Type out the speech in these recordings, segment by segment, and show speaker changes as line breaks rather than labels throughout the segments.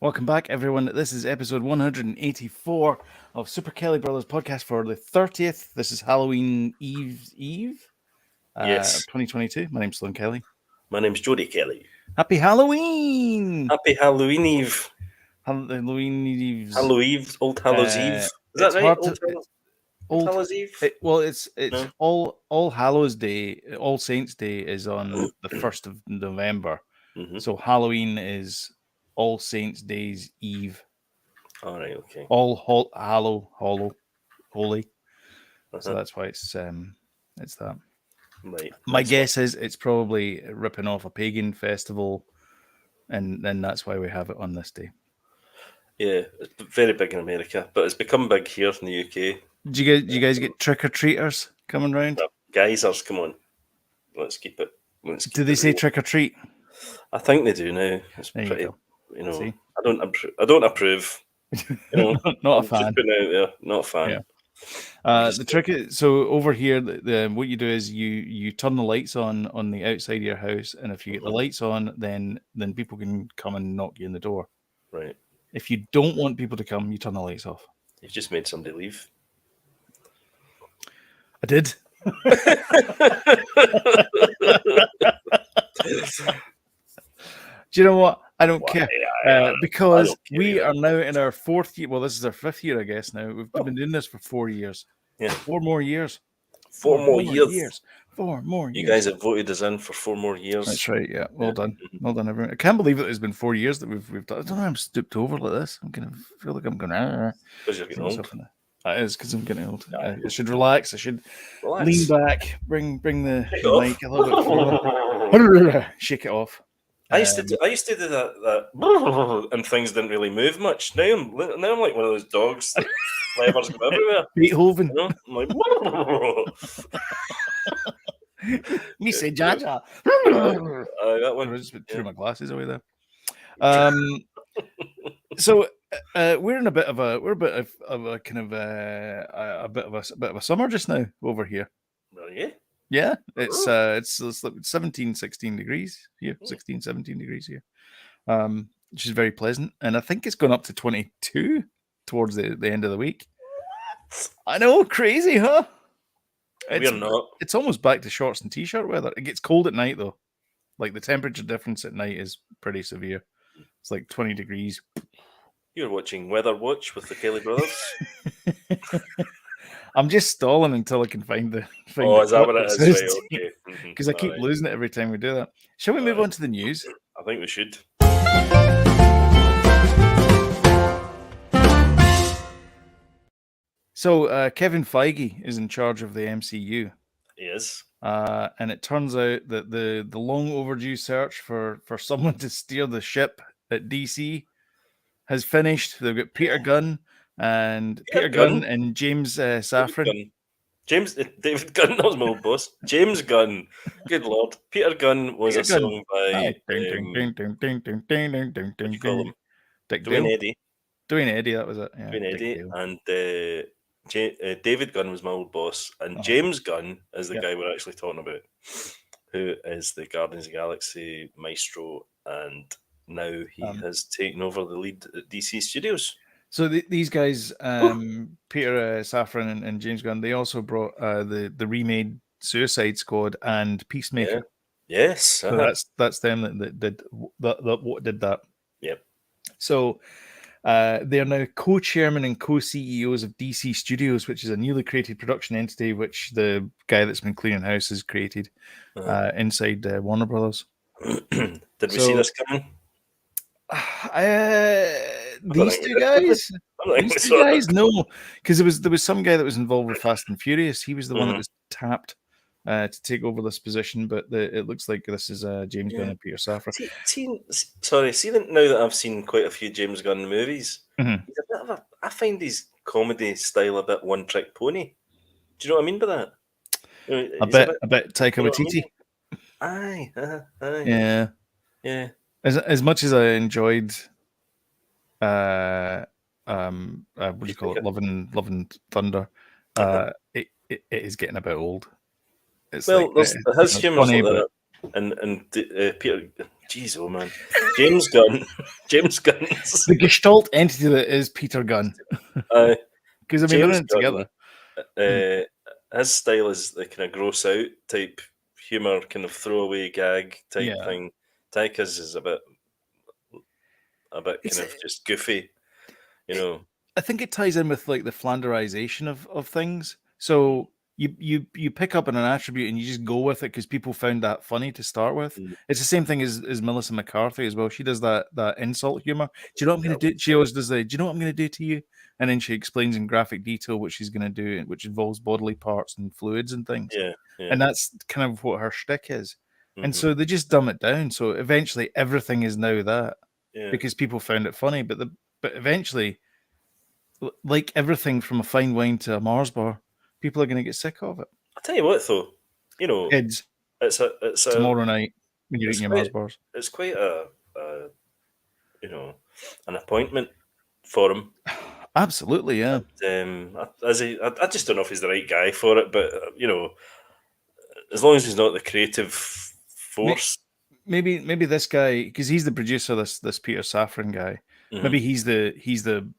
Welcome back, everyone. This is episode 184 of Super Kelly Brothers podcast for the 30th. This is Halloween Eve
Yes.
2022. My name's Sloan Kelly.
My name's Jody Kelly.
Happy Halloween!
Happy Halloween Eve.
Halloween Eve.
Old Hallows Eve. Is that right? Old Hallows Eve?
It's
No?
All Hallows Day, All Saints Day is on the 1st of November.
Mm-hmm.
So Halloween is All Saints Days Eve.
All right, okay.
Holy. So that's why it's that.
Right.
My guess is it's probably ripping off a pagan festival, and then that's why we have it on this day.
Yeah, it's very big in America, but it's become big here in the UK.
Do you guys get trick or treaters coming round?
No, geysers, come on. Let's keep it.
Do they say trick or treat?
I think they do now. It's
There
pretty.
you go. See?
I don't approve.
Not a fan.
Just putting it out there, not a fan.
Yeah. The trick is, so over here, what you do is you turn the lights on the outside of your house, and if you get the lights on, then people can come and knock you in the door.
Right.
If you don't want people to come, you turn the lights off.
You've just made somebody leave.
I did. Do you know what? I don't care. Because we are now in our 4th year. Well, this is our 5th year, I guess, now. We've been doing this for 4 years.
Yeah.
4 more years.
4 more years.
4 more years.
You guys have voted us in for 4 more years.
That's right, yeah. Well done. Well done, everyone. I can't believe that it's been 4 years that we've done. I don't know, I'm stooped over like this. I'm going to feel like I'm going to...
Because you're getting old.
That is because I'm getting old. I should relax. I should lean back, bring the mic a little bit forward, shake it off.
I used to do that, and things didn't really move much. Now I'm like one of those dogs that levers go everywhere.
Beethoven.
You know? I'm like,
me say Jaja.
that one.
I just threw my glasses away there. So we're in a bit of a kind of a bit of a summer just now over here.
Really?
Yeah, it's like 17, 16 degrees here, 16, 17 degrees here, which is very pleasant. And I think it's gone up to 22 towards the end of the week. I know, crazy, huh?
We're not.
It's almost back to shorts and t-shirt weather. It gets cold at night, though. Like, the temperature difference at night is pretty severe. It's like 20 degrees.
You're watching Weather Watch with the Kelly Brothers?
I'm just stalling until I can find the...
is that what it is? Right, okay.
Because I keep losing it every time we do that. Shall we move on to the news?
I think we should.
So, Kevin Feige is in charge of the MCU.
He is.
And it turns out that the long overdue search for someone to steer the ship at DC has finished. They've got Peter Gunn and James Safran.
David Gunn, that was my old boss. James Gunn. Good Lord. Peter Gunn was a song by Dwayne Eddy.
Dwayne Eddy, that was it. Yeah,
Dwayne Eddy. And David Gunn was my old boss. And James Gunn is the guy we're actually talking about, who is the Guardians of the Galaxy maestro, and now he has taken over the lead at DC Studios.
So these guys, Peter Safran and James Gunn, they also brought the remade Suicide Squad and Peacemaker.
Yeah. Yes,
so that's them that did that.
Yep.
So they are now co-chairman and co-CEOs of DC Studios, which is a newly created production entity which the guy that's been cleaning house has created inside Warner Brothers.
Did we see this coming?
These two guys, no, because there was some guy that was involved with Fast and Furious. He was the one that was tapped to take over this position, but it looks like this is James Gunn and Peter Safran.
See, now that I've seen quite a few James Gunn movies, he's a bit of I find his comedy style a bit one-trick pony. Do you know what I mean by that?
A bit Taika Waititi.
Aye.
Yeah. As much as I enjoyed, what do you call it, Love and Thunder, it is getting a bit old.
It's his humour's like that, and Peter Jeez, oh man, James Gunn, James Gunn's,
The Gestalt entity that is Peter Gunn.
uh,
Because, I mean, they're in
James
it
Gunn.
together.
His style is the kind of gross out type humor, kind of throwaway gag type
Yeah.
thing. Taika's is a bit
It's
kind of just goofy, you know.
I think it ties in with like the Flanderization of things.
Mm,
So you pick up on an attribute and you just go with it because people found that funny to start with.
mm.
It's the same thing as Melissa McCarthy as well. She does that insult humor. Do you know what I'm
Yeah,
going to do? She always does the. Do you know what I'm going to do to you? And then she explains in graphic detail what she's going to do, which involves bodily parts and fluids and things.
yeah, yeah.
And that's kind of what her shtick is. And
Hmm.
so they just dumb it down. So eventually everything is now that
Yeah.
because people found it funny. But eventually like everything from a fine wine to a Mars bar, people are going to get sick of it.
I tell you what, though, you know,
Kids,
it's
tomorrow night when you're
it's
eating your Mars
quite
bars.
it's quite a you know an appointment for him.
Absolutely, yeah.
I just don't know if he's the right guy for it, but as long as he's not the creative
May-
force.
Maybe this guy, because he's the producer, this Peter Safran guy.
Mhm.
Maybe he's the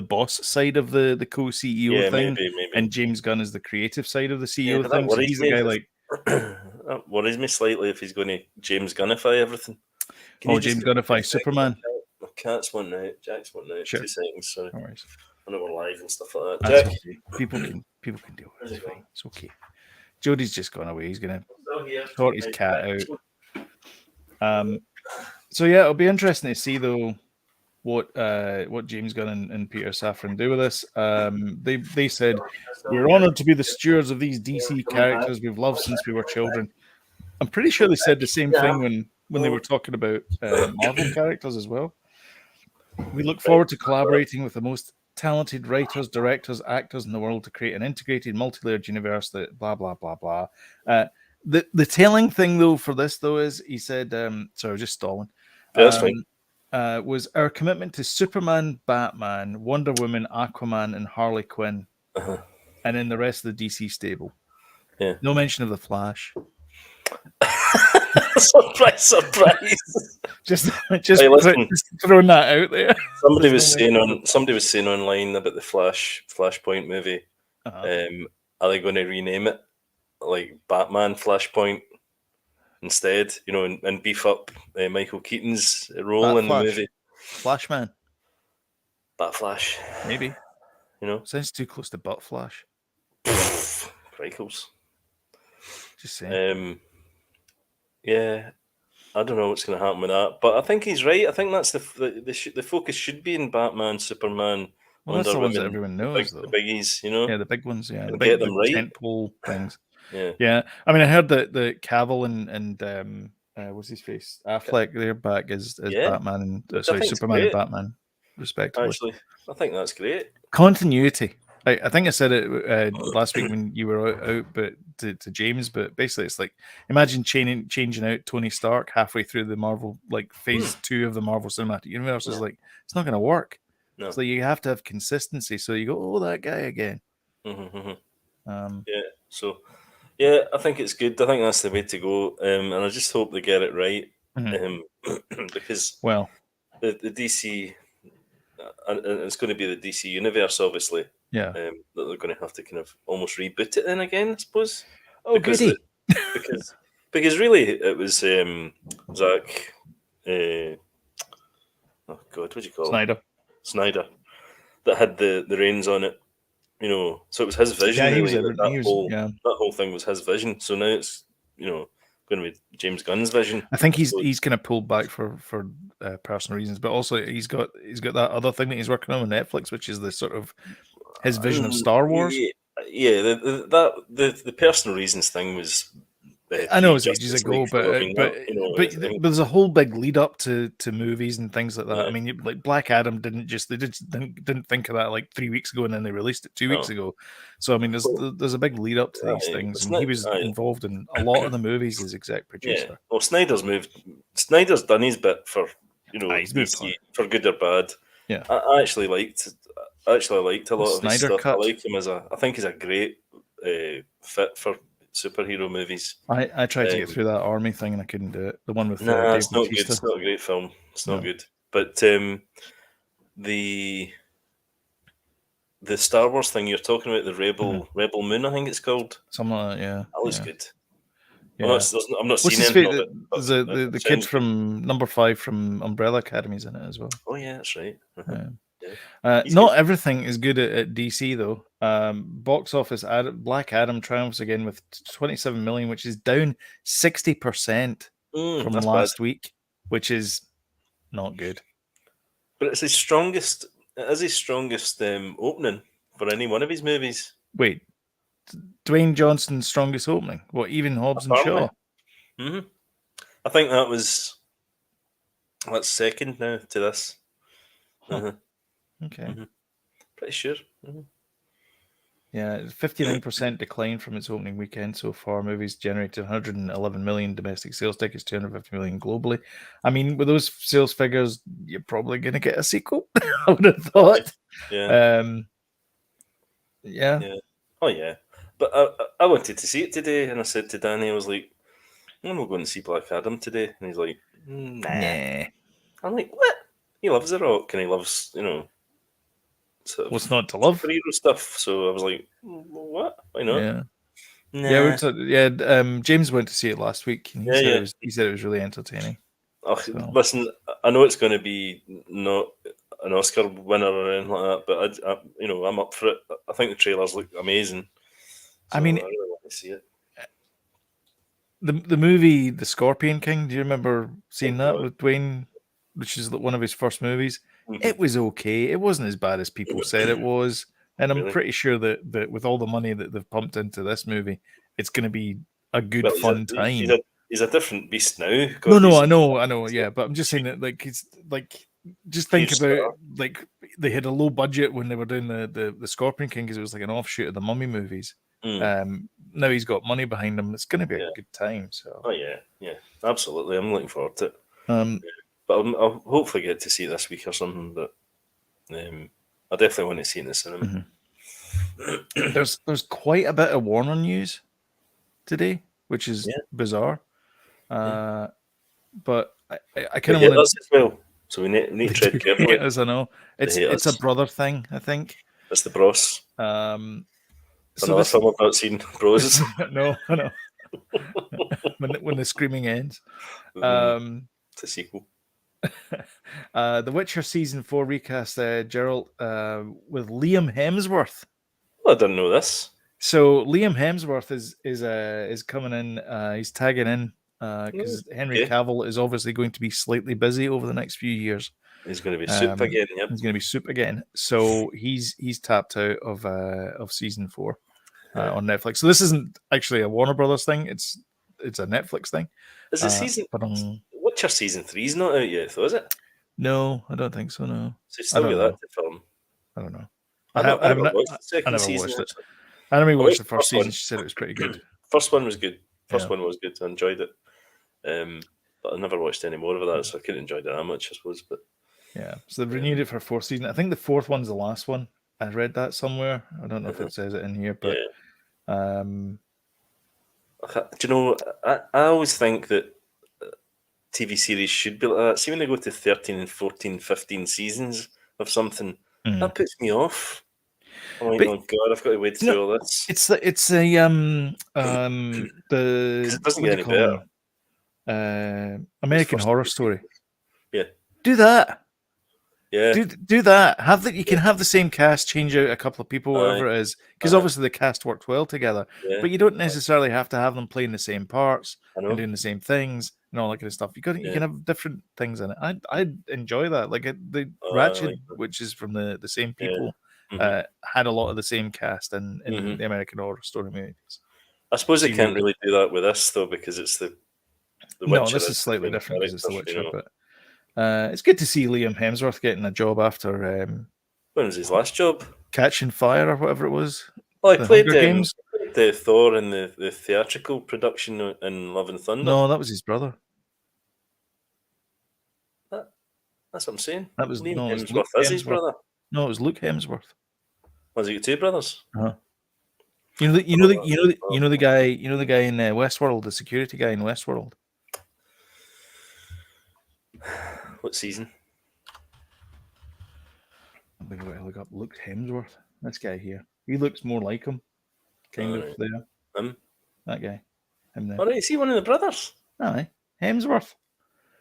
boss side of the co CEO
Yeah,
thing,
maybe.
and James Gunn is the creative side of the
Yeah,
CEO
but that
thing. So
worries
he's the
me.
guy like,
That worries me slightly if he's going to James Gunnify everything. Can you
oh,
just
James
give me a
Gunnify
second? My
Superman.
cat, my cat's one now. Jack's one now.
Sure,
2 seconds. Sorry,
no worries.
I know we're live and stuff like that.
That's
Jack,
okay. People can deal with
how's
it. It's
it going?
fine. It's okay. Jody's just gone away. He's gonna
Still here.
sort his
Right,
cat
Jack.
out. So yeah, it'll be interesting to see though what James Gunn and Peter Safran do with this. They said
Still
we're
here.
honored to be the stewards of these
Yeah,
DC
coming back.
characters we've loved since we were children. I'm pretty sure they said the same
Yeah.
thing when they were talking about Marvel characters as well. We look
Right.
forward to collaborating with the most talented writers, directors, actors in the world to create an integrated, multi-layered universe that blah blah blah blah. The telling thing though for this though is he said, sorry, just stalling.
Yeah, that's fine.
Was our commitment to Superman, Batman, Wonder Woman, Aquaman, and Harley Quinn,
Uh-huh.
and then the rest of the DC stable.
Yeah.
No mention of the Flash.
Surprise, surprise.
Just
Hey, listen.
just throwing that out there.
Somebody
There's
was
no
saying
mention.
somebody was saying online about the Flashpoint movie.
Uh-huh.
Are they going to rename it like Batman Flashpoint instead? And beef up Michael Keaton's role
Bat
in the
Flash,
movie
Flashman,
Bat Flash.
maybe.
You know,
Sounds too close to Butt Flash.
Crikles.
Just saying.
Yeah, I don't know what's going to happen with that, but I think he's right. I think that's the focus should be in Batman, Superman,
Well, that's
Wonder
the ones that
Woman,
everyone
the
knows,
the
though.
biggies.
Yeah, the big ones. Yeah,
And get
the
them right.
tentpole things.
Yeah,
Yeah, I mean, I heard that the Cavill and what's his face Affleck, they're back as
yeah,
Batman and
which I
sorry,
think's
Superman and
great.
Batman, respectively.
Actually, I think that's great.
Continuity. I think I said it last week when you were out but to James, but basically it's like imagine changing out Tony Stark halfway through the Marvel like phase 2 of the Marvel Cinematic Universe is
Yeah.
like it's not going to work.
No.
So you have to have consistency. So you go, oh, that guy again.
Yeah. So, yeah, I think it's good. I think that's the way to go, and I just hope they get it right,
Mhm.
because
Well,
the DC, and it's going to be the DC universe, obviously.
yeah.
That they're going to have to kind of almost reboot it then again, I suppose,
Oh,
because the,
goody.
because really it was Zack. Oh God, what do you call him?
Snyder.
Snyder, that had the reins on it. So it was his vision
Yeah, he was
really.
everything. He was, yeah.
That whole thing was his vision. So now it's going to be James Gunn's vision.
I think
So,
he's kind of pulled back for personal reasons, but also he's got that other thing that he's working on Netflix, which is the sort of his vision of Star Wars.
yeah, the personal reasons thing was
I know it was ages
pre-Justice League.
ago,
So I
but
mean, that, I think,
there's a whole big lead up to movies and things like that. I
yeah,
mean, like Black Adam didn't think of that like 3 weeks ago, and then they released it 2 weeks
no.
ago. So I mean,
Well,
there's a big lead up to these
aye,
things,
it's
and he
not,
was
aye,
involved in a lot of the movies as exec
yeah.
producer.
Well, Snyder's done his bit for
He's moved
DC
on.
for good or bad.
Yeah,
I actually liked a
the
lot of his
Snyder
stuff. I
cut.
like him I think he's a great fit for superhero movies.
I tried to get through that army thing and I couldn't do it. The one with
Nah,
Dave
it's not good.
Bautista.
It's not a great film. It's not
No.
good. But the Star Wars thing you're talking about, the Rebel Moon, I think it's called.
Something like that, yeah.
That looks
yeah.
good.
Yeah.
I'm not
What's
seen
his
anything of
favorite?
it,
There's
but
the
it
kid
sounds good.
from number 5 from Umbrella Academy's in it as well.
Oh yeah, that's right.
Yeah.
Yeah. He's
Not
good.
everything is good at DC though. Box office, Black Adam triumphs again with 27 million, which is down 60% from
That's bad.
last week, which is not good.
But it's his strongest. It is his strongest opening for any one of his movies.
Wait, Dwayne Johnson's strongest opening? What, even Hobbs and
Apparently.
Shaw?
I think that's second now to this.
Huh. Okay.
Pretty sure.
Yeah, 59% decline from its opening weekend so far. Movies generated 111 million domestic sales tickets, 250 million globally. I mean, with those sales figures, you're probably going to get a sequel. I would have thought.
Yeah.
Yeah.
Oh yeah. But I wanted to see it today, and I said to Danny, I was like, "I'm not going to see Black Adam today," and he's like, "Nah."
Yeah.
I'm like, "What?" He loves The Rock, and he loves sort of
What's not to love?
superhero stuff. So I was like, "What? Why not?"
Yeah.
Nah.
James went to see it last week, and he said it was really entertaining.
Oh,
So.
listen, I know it's going to be not an Oscar winner or anything like that, but I'm up for it. I think the trailers look amazing. So I really want to see it.
The movie The Scorpion King, do you remember seeing that
God.
with Dwayne, which is one of his first movies?
Mhm.
It was okay. It wasn't as bad as people said it was. And I'm
Really?
pretty sure that with all the money that they've pumped into this movie, it's going to be a good,
Well,
fun time.
he's a different beast now.
No,
God,
I know, yeah. But I'm just saying that, like, it's like, just think
huge
about,
star.
like, they had a low budget when they were doing the Scorpion King because it was like an offshoot of the Mummy movies. Now he's got money behind him. It's going to be a good time. So.
Oh yeah, absolutely. I'm looking forward to it.
Um,
But I'll hopefully get to see it this week or something. But I definitely want to see it in the cinema.
There's quite a bit of Warner news today, which is bizarre. But I kind of want to.
Us as well, so we need to tread carefully.
As I know, it's a brother thing. I think
it's the Bros.
So
Another film I've not seen. Bros.
No. when the screaming ends.
It's a sequel.
The Witcher season 4 recast Geralt with Liam Hemsworth.
Well, I didn't know this.
So Liam Hemsworth is coming in. He's tagging in because Henry Cavill is obviously going to be slightly busy over the next few years.
He's going to be soup again. Yep.
He's going to be soup again. So he's tapped out of season 4 on Netflix. So this isn't actually a Warner Brothers thing. It's a Netflix thing.
Is it season? Witcher season 3 is not out yet, though, is it?
No, I don't think so. No.
So you still got that to film.
I don't know.
I never watched the second season.
Watched it. I never watched the first season. She said it was pretty good.
First one was good. One was good. I enjoyed it. But I never watched any more of that, so I couldn't enjoy it that much, I suppose. But
yeah, so they've renewed it for a 4th season. I think the 4th one's the last one. I read that somewhere. I don't know if it says it in here, but
do you know? I always think that TV series should be like that. See, when they go to 13 and 14, 15 seasons of something, that puts me off. I'm like, oh God, I've got to wait through all this.
It's the
it doesn't get any better.
American Horror Story.
Yeah,
do that.
Yeah,
do that. Have that. You can have the same cast, change out a couple of people, whatever it is, because obviously the cast worked well together. But you don't necessarily have to have them playing the same parts and doing the same things and all that kind of stuff. You can have different things in it. I enjoy that. Like the Ratched, which is from the same people, had a lot of the same cast in the American Horror Story movies.
I suppose they can't really do that with this though, because it's the Witcher.
No, this is slightly different because it's the Witcher, but. It's good to see Liam Hemsworth getting a job after
when was his last job?
Catching Fire or whatever it was.
Well, he played the Thor in the theatrical production in Love and Thunder.
No, that was his brother.
That's what I'm saying.
That was
Liam Hemsworth is his brother.
No, it was Luke Hemsworth.
Was he got two brothers?
Uh-huh. The guy, in Westworld, the security guy in Westworld.
What season?
I think I look up Luke Hemsworth. This guy here. He looks more like him, kind
All
of
right.
there.
Him.
That guy. Him there.
All right. Is he one of the brothers?
Aye. Hemsworth.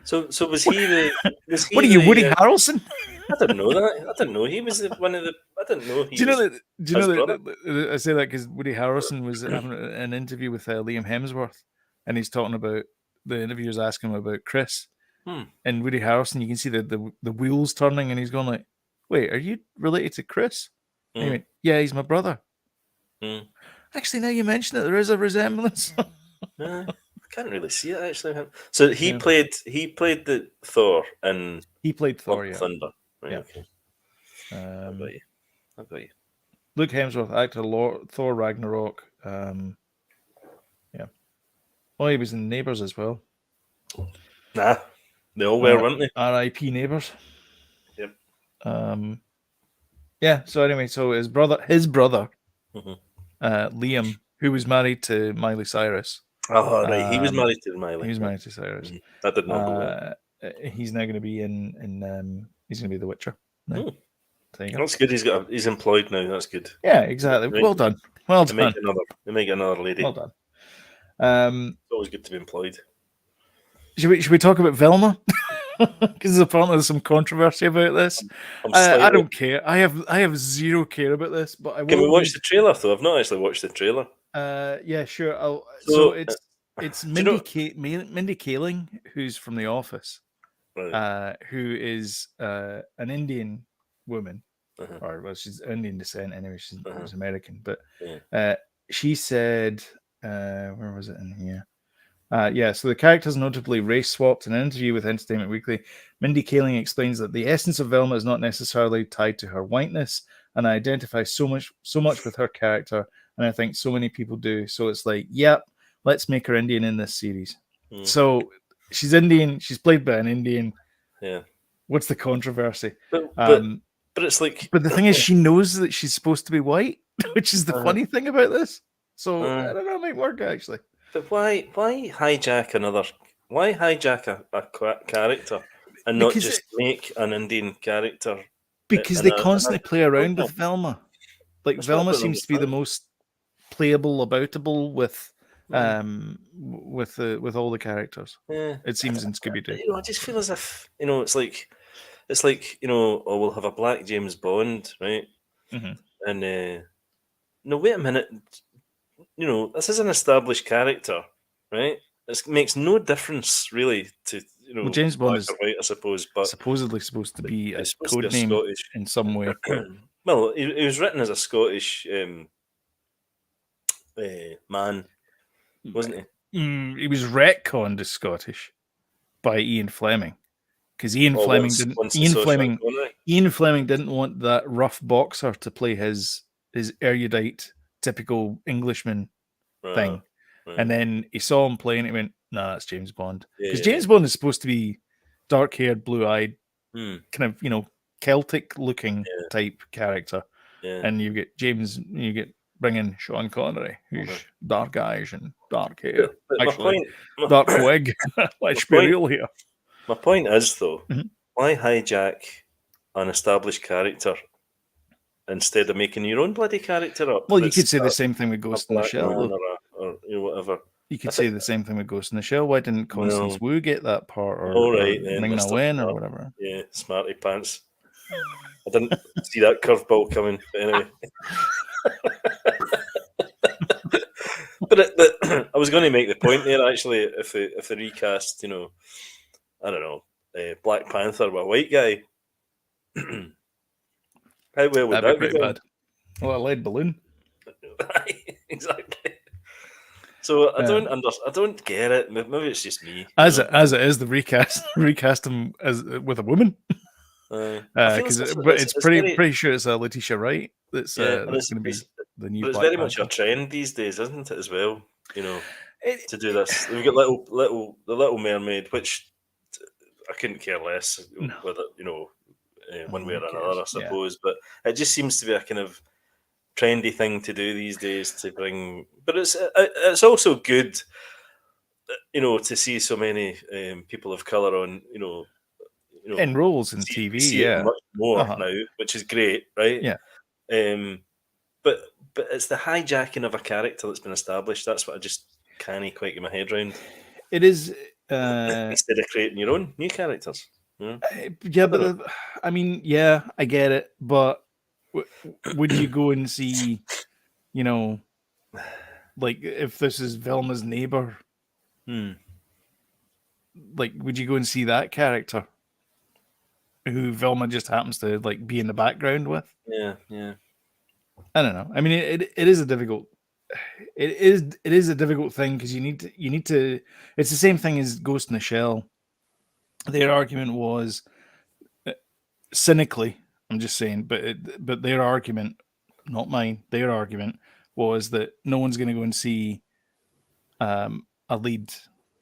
So was he the? Was
What
he
are you, Woody
the?
Harrelson?
I didn't know that. I didn't know he was one of the. I didn't know
Do
he
you know
was
that? Do you know
his brother.
that? I say that because Woody Harrelson was having an interview with Liam Hemsworth, and he's talking about the interviewer's asking him about Chris, and Woody Harrelson. You can see the wheels turning, and he's going like, "Wait, are you related to Chris?" And he went, "Yeah, he's my brother." Actually, now you mention it, there is a resemblance.
I can't really see it actually. So he
Yeah.
played the Thor in
He played
Love
Thor,
and
yeah.
Thunder. Right,
Yeah.
okay. I got you. I got you.
Luke Hemsworth, actor Thor Ragnarok. Yeah. Oh, he was in Neighbours as well.
Nah, they all were, weren't they?
R.I.P. Neighbours.
Yep.
Yeah. So anyway, so his brother, Liam, who was married to Miley Cyrus.
Oh, right. He was married to Miley.
He was married to Cyrus.
I did not know that.
He's now going to be in he's going to be The Witcher. No.
That's good. He's employed now. That's good.
Yeah, exactly. Well done. Well done.
They make another lady.
Well done.
It's always good to be employed.
Should we talk about Velma? Because apparently there's some controversy about this. I don't care. I have zero care about this. But I will.
Can we watch the trailer though? I've not actually watched the trailer.
Yeah, sure. So it's Mindy Kaling, who's from The Office,
right.
Who is an Indian woman, or well, she's Indian descent anyway. She's American, but she said, where was it in here? So the characters notably race swapped. In an interview with Entertainment Weekly, Mindy Kaling explains that the essence of Velma is not necessarily tied to her whiteness, and I identify so much with her character, and I think so many people do. So it's like, yep, let's make her Indian in this series. So she's Indian. She's played by an Indian.
Yeah.
What's the controversy?
But it's like.
But the thing is, she knows that she's supposed to be white, which is the funny thing about this. So I don't know, it might work actually.
But why hijack a character and not just make an Indian character?
Because they constantly play around with Velma. Like Velma seems to be the most playable, aboutable with all the characters.
Yeah.
It seems in Scooby-Doo.
I just feel as if it's like we'll have a black James Bond, right? And no, wait a minute. This is an established character, right? It makes no difference really to
James Bond is
white, I suppose, but
supposedly supposed to be a code
name
Scottish in some way.
Well, he was written as a Scottish man, wasn't he?
He was retconned as Scottish by Ian Fleming, because Ian Fleming didn't want that rough boxer to play his erudite, typical Englishman thing. Right. And then he saw him playing. He went, "Nah, that's James Bond." Because James Bond is supposed to be dark-haired, blue-eyed, kind of Celtic-looking type character. Yeah. And you get bring in Sean Connery, who's dark eyes and dark hair.
But
actually, dark wig. Let's be real here.
My point is, though, why hijack an established character instead of making your own bloody character up?
Well, you could say the same thing with Ghost in the Shell,
or whatever.
You could say the same thing with Ghost in the Shell. Why didn't Constance Wu get that part, or Ming Na Wen, or whatever?
Yeah, smarty pants. I didn't see that curveball coming, but anyway. but I was going to make the point there, actually, if they recast, I don't know, Black Panther with a white guy, how well would that be? Pretty bad.
Well, a lead balloon.
Exactly. So I don't get it. Maybe it's just me.
As it is, the recast him as with a woman. It's pretty sure it's Letitia Wright that's going to be the new.
But it's very much a trend these days, isn't it? As well, to do this. We've got the Little Mermaid, which I couldn't care less whether one way or another, I suppose. Yeah. But it just seems to be a kind of trendy thing to do these days to bring. But it's also good, to see so many people of color on,
In roles in
we
TV,
see it
yeah.
much more
Uh-huh.
now, which is great, right?
Yeah.
Um, but it's the hijacking of a character that's been established. That's what I just can't quite get my head around.
It is.
Instead of creating your own new characters.
Yeah,
I
but
don't know.
I mean, yeah, I get it. But would you go and see, like if this is Velma's neighbor, like would you go and see that character who Velma just happens to like be in the background with?
Yeah.
I don't know. I mean, it is a difficult. It is a difficult thing because you need to. It's the same thing as Ghost in the Shell. Their argument was cynically. I'm just saying, but their argument, not mine. Their argument was that no one's going to go and see a lead,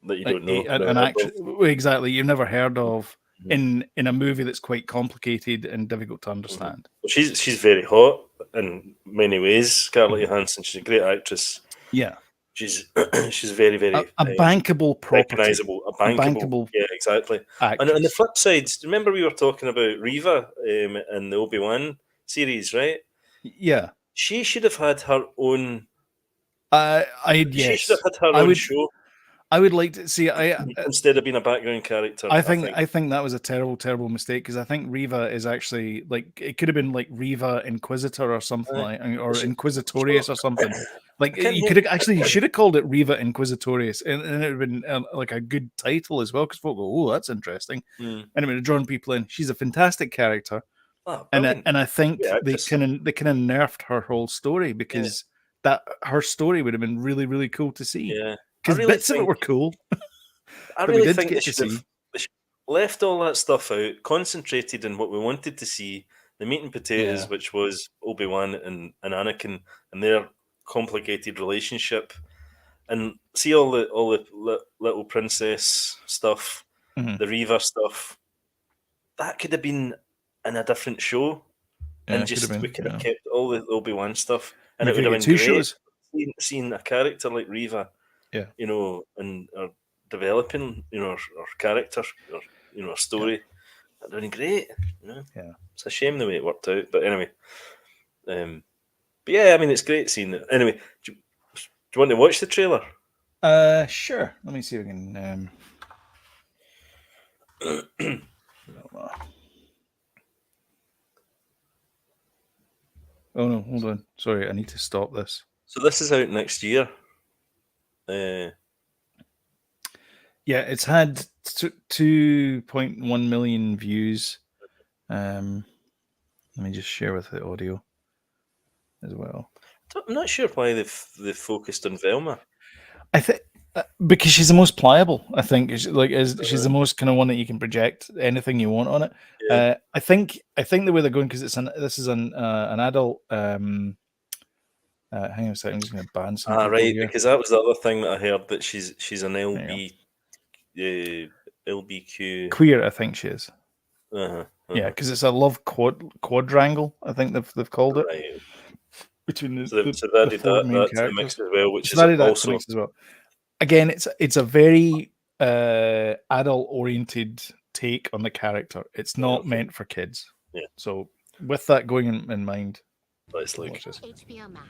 That you don't know.
an actor exactly you've never heard of
Mhm.
in a movie that's quite complicated and difficult to
Mhm.
understand.
Well, she's very hot in many ways. Scarlett Johansson. She's a great actress.
Yeah,
She's she's very, very
a bankable property,
recognizable. A
a
bankable.
bankable
Yeah, exactly. And on the
actress.
flip side, remember we were talking about Reva in the Obi-Wan series, right?
Yeah,
She should have had her own. She should
yes,
have had her
I
own
would.
show
I would like to see.
instead of being a background character.
I
I
think
think.
I think that was a terrible mistake because I think Reva is actually like it could have been like Reva Inquisitor or something
Aye.
like, or
She-
Inquisitorius or something. Like
I can't
you
hear.
could have actually you should have called it Reva Inquisitorius, and it would have been like a good title as well because folk go, oh, that's interesting,
Mm.
and it would have drawn people in. She's a fantastic character,
Oh,
and
brilliant.
I think
Yeah,
they
actress.
kind of nerfed her whole story
Yeah.
because that her story would have been really cool to see
Yeah.
because bits of it were cool
I
that we
really
did
think
get to see.
they should have left all that stuff out, concentrated in what we wanted to see, the meat and potatoes,
Yeah.
which was Obi-Wan and Anakin and their complicated relationship, and see all the little princess stuff,
Mhm.
the Reva stuff. That could have been in a different show,
Yeah,
and
it could have
just we
been.
could have
Yeah.
kept all the Obi-Wan stuff, and
We
it would
could
have
get
been
two
great
shows.
seeing a character like Reva,
Yeah.
and developing, her character, or her
Yeah.
story. That'd have been great.
Yeah.
It's a shame the way it worked out, but anyway. But yeah, I mean, it's great seeing it. Anyway, do you want to watch the trailer?
Sure. Let me see if I can. Oh no! Hold on. Sorry, I need to stop this.
So this is out next year.
Yeah, it's had 2.1 million views. Let me just share with the audio as well.
I'm not sure why they've focused on Velma.
I think because she's the most pliable. I think she's the most kind of one that you can project anything you want on it.
Yeah.
I think the way they're going because this is an adult. Hang on a second, I'm just going to ban some people
Right,
here.
because that was the other thing that I heard, that she's an
There you
LBQ.
Queer, I think she is.
Uh-huh,
Yeah, because it's a love quadrangle. I think they've called it
right.
between
So they
the
added
four main
that to the mix
characters.
as well, which
So
is
that is that to
also
mix as well. Again, it's a very adult oriented take on the character. It's not
okay.
meant for kids.
Yeah.
So with that going in mind,
Let's look.
watch this.
HBO Max.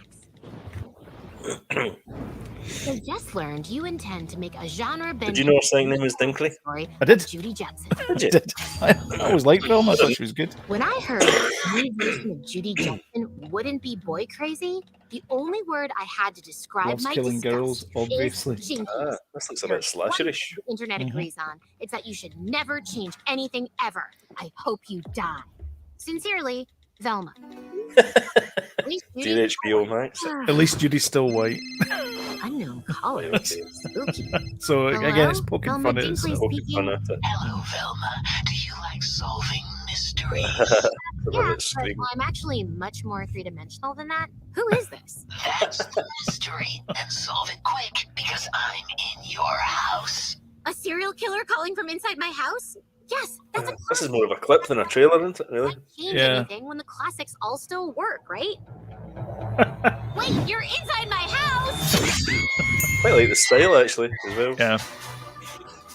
So just learned you intend to make a genre bending.
Did you know her second name was Dinkley?
Story
I did.
of Judy Jetson.
Did you?
Did. I always liked Velma. I thought she was good.
When I heard a new version of Judy Jetson wouldn't be boy crazy, the only word I had to describe
Loves
my
killing
disgust
girls, obviously.
is jinkies.
This looks a bit
There's one thing
slasherish.
the internet
Mhm.
agrees on. It's that you should never change anything ever. I hope you die. Sincerely, Velma. At least
Dear
Judy-
HBO Max.
At least Judy's still white.
Unknown caller.
Okay.
Spooky.
So again, it's
Hello?
poking
Velma
fun at
Dinkley
itself.
Poking
speaking.
fun at it.
Hello, Velma. Do you like solving mysteries?
The
Yeah,
one
but
that's screaming.
I'm actually much more three-dimensional than that. Who is this?
That's the mystery. And solve it quick, because I'm in your house.
A serial killer calling from inside my house? Yes, that's a
This
classic.
is more of a clip than a trailer, isn't it? Really?
Can't change
Yeah.
anything when the classics all still work, right? Wait, you're inside my house!
Quite like the style actually as well.
Yeah.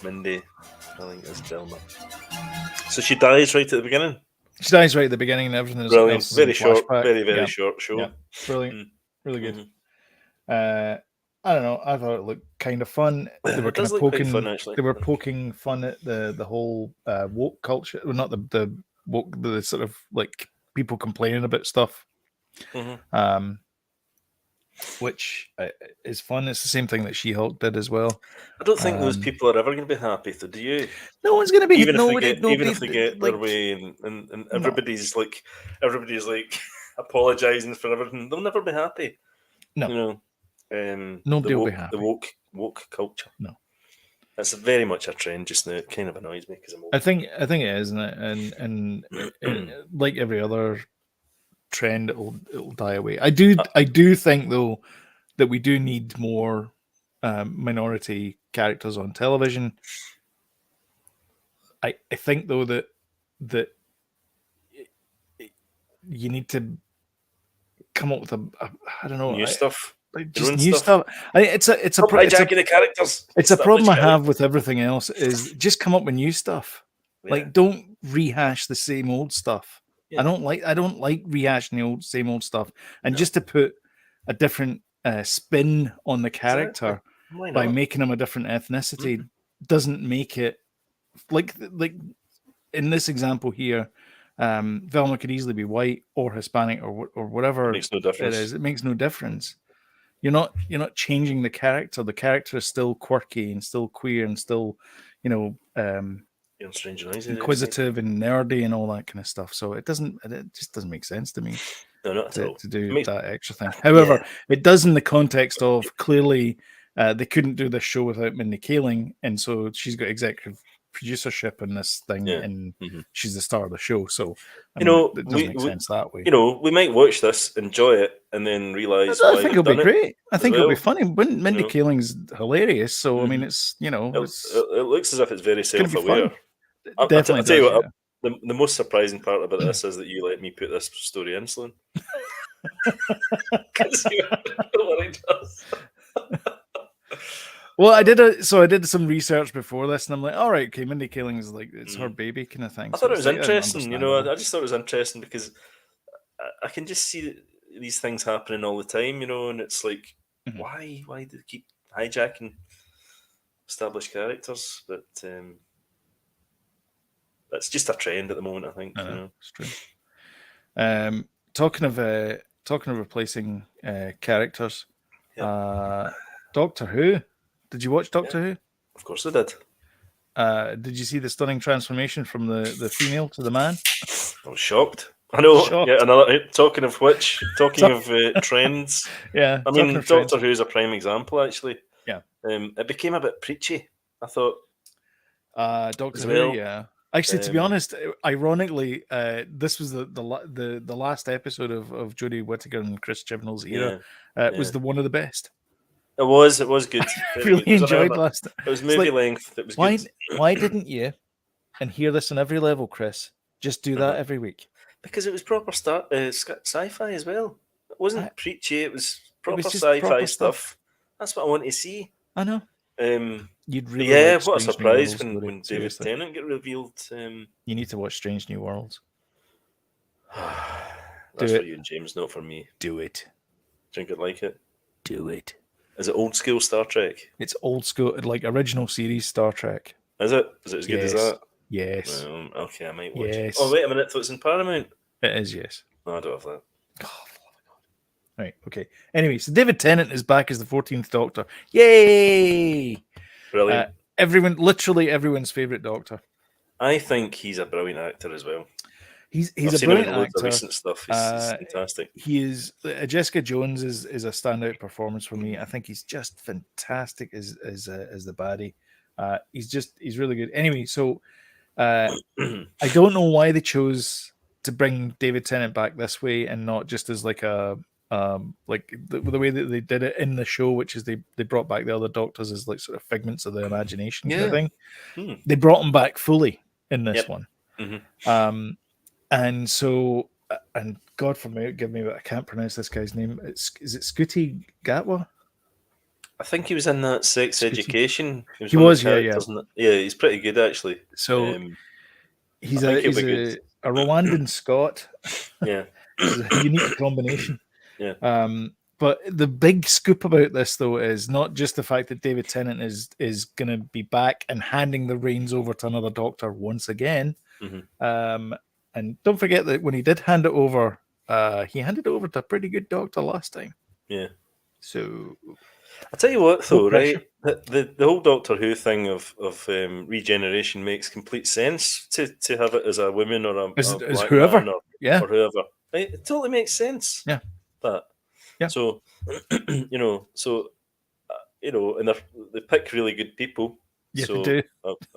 Mindy, I think is Velma. So she dies right at the beginning.
She dies right at the beginning, and everything else
Brilliant.
is
Very
in
short.
flashback.
Very
Yeah.
short show.
Yeah. Brilliant.
Mm.
Really good.
Mhm.
I don't know. I thought it looked kind of fun. They were
It
kind
does
of
look quite
poking.
fun, actually.
They were poking fun at the whole woke culture. Well, not the woke, the sort of like people complaining about stuff.
Mhm.
Which is fun. It's the same thing that She-Hulk did as well.
I don't think those people are ever going to be happy. So do you?
No one's going to be.
Even if
nobody,
they get
like,
their way, and
No.
everybody's like apologizing for everything, they'll never be happy.
No.
You know,
Nobody
the
will
woke,
be happy.
the woke culture.
No.
That's very much a trend just now. It kind of annoys me because I'm old.
I think it is, and like every other trend, it'll die away. I do think though that we do need more minority characters on television. I think though that you need to come up with a I don't know
New stuff.
like
Your
just
own
new
stuff.
stuff. It's a
Stop hijacking the characters.
it's a problem I
Establish
have with everything else is just come up with new stuff.
Yeah.
Like don't rehash the same old stuff.
Yeah.
I don't like rehashing the same old stuff. And
No.
just to put a different spin on the character
Why
by
not?
making him a different ethnicity doesn't make it like in this example here. Velma could easily be white or Hispanic or whatever
Makes no
it
difference.
is. It makes no difference. You're not changing the character. The character is still quirky and still queer and still,
You're strange and noisy.
inquisitive and nerdy and all that kind of stuff. So it just doesn't make sense to me
No, not at all.
to do
It makes-
that extra thing. However, it does in the context of clearly they couldn't do this show without Mindy Kaling, and so she's got executive producership in this thing,
Yeah.
and
Mhm.
she's the star of the show. So
You know,
it doesn't make sense that way.
we might watch this, enjoy it, and then realize
I
why
think
they've
it'll be
done it.
great. I think it'll be
well,
funny. Mindy
know.
Kaling's hilarious. So I mean,
Mhm.
it's
It looks as if it's very
gonna be fun.
self-aware. I'll
definitely
tell you
does,
what. The most surprising part about this is that you let me put this story in, Sloan. Because you know what he does.
Well, I did some research before this, and I'm like, all right, okay, Mindy Kaling is like it's her baby kind of thing.
I
so
thought it
it's
was
like,
interesting.
understandable.
I just thought it was interesting because I can just see these things happening all the time, and it's like,
Mhm.
why do they keep hijacking established characters? But that's just a trend at the moment, I think.
I know, it's true. Talking of replacing characters, Doctor Who. Did you watch Doctor Who?
Of course they did.
Did you see the stunning transformation from the female to the man?
I was shocked. I know.
Shocked.
Yeah, another. Talking of trends.
Yeah,
I mean, Doctor Who's a prime example, actually.
Yeah.
It became a bit preachy, I thought.
Doctor
as
Who,
well.
yeah. Actually, to be honest, ironically, this was the last episode of Jodie Whittaker and Chris Chibnall's era. It was one of the best.
It was good.
I really enjoyed last.
It was movie length. It was good.
Why didn't you? And hear this on every level, Chris. Just do that every week.
Because it was proper sci-fi as well. It wasn't preachy. It was proper
just
sci-fi
proper
stuff. That's what I want to see.
I know. You'd really like
what a
Strange New
surprise
Worlds,
when
Jodie,
David
seriously.
Tennant get revealed.
You need to watch Strange New Worlds.
That's for you and James, not for me.
Do it.
Think I'd like it.
Do it.
Is it old school Star Trek?
It's old school, like original series Star Trek.
Is it? Is it as good as that?
Yes.
Okay, I might watch it.
Yes.
Oh, wait a minute. So it's in Paramount?
It is, yes.
No, I don't have that.
Oh, right, okay. Anyway, so David Tennant is back as the 14th Doctor. Yay!
Brilliant.
Literally everyone's favourite Doctor.
I think he's a brilliant actor as well.
He's
I've
a
seen him in
brilliant
loads of
actor.
recent stuff. He's fantastic.
He is. Jessica Jones is a standout performance for me. I think he's just fantastic as the baddie. He's really good. Anyway, so I don't know why they chose to bring David Tennant back this way and not just as like a like the way that they did it in the show, which is they brought back the other Doctors as like sort of figments of the imagination kind of thing. They brought him back fully. in this
Yep.
one.
Mhm.
And so, and God forgive me, but I can't pronounce this guy's name. Is it Scooty Gatwa?
I think he was in that Sex
Scooty.
Education. He was
He
one
was,
of the characters in it. Yeah, he's pretty good actually.
So he's
I think he'll
he's
be good.
a Rwandan Scot.
Yeah.
Which is a unique combination.
Yeah.
But the big scoop about this, though, is not just the fact that David Tennant is going to be back and handing the reins over to another Doctor once again.
Mhm.
And don't forget that when he did hand it over, he handed it over to a pretty good Doctor last time.
Yeah.
So
I'll tell you what, though,
pressure.
right? The whole Doctor Who thing of regeneration makes complete sense to have it as a woman or a
As
black
whoever.
man
Yeah.
or whoever. Right? It totally makes sense.
Yeah.
That.
Yeah.
So, and they pick really good people.
Yeah,
so
they do.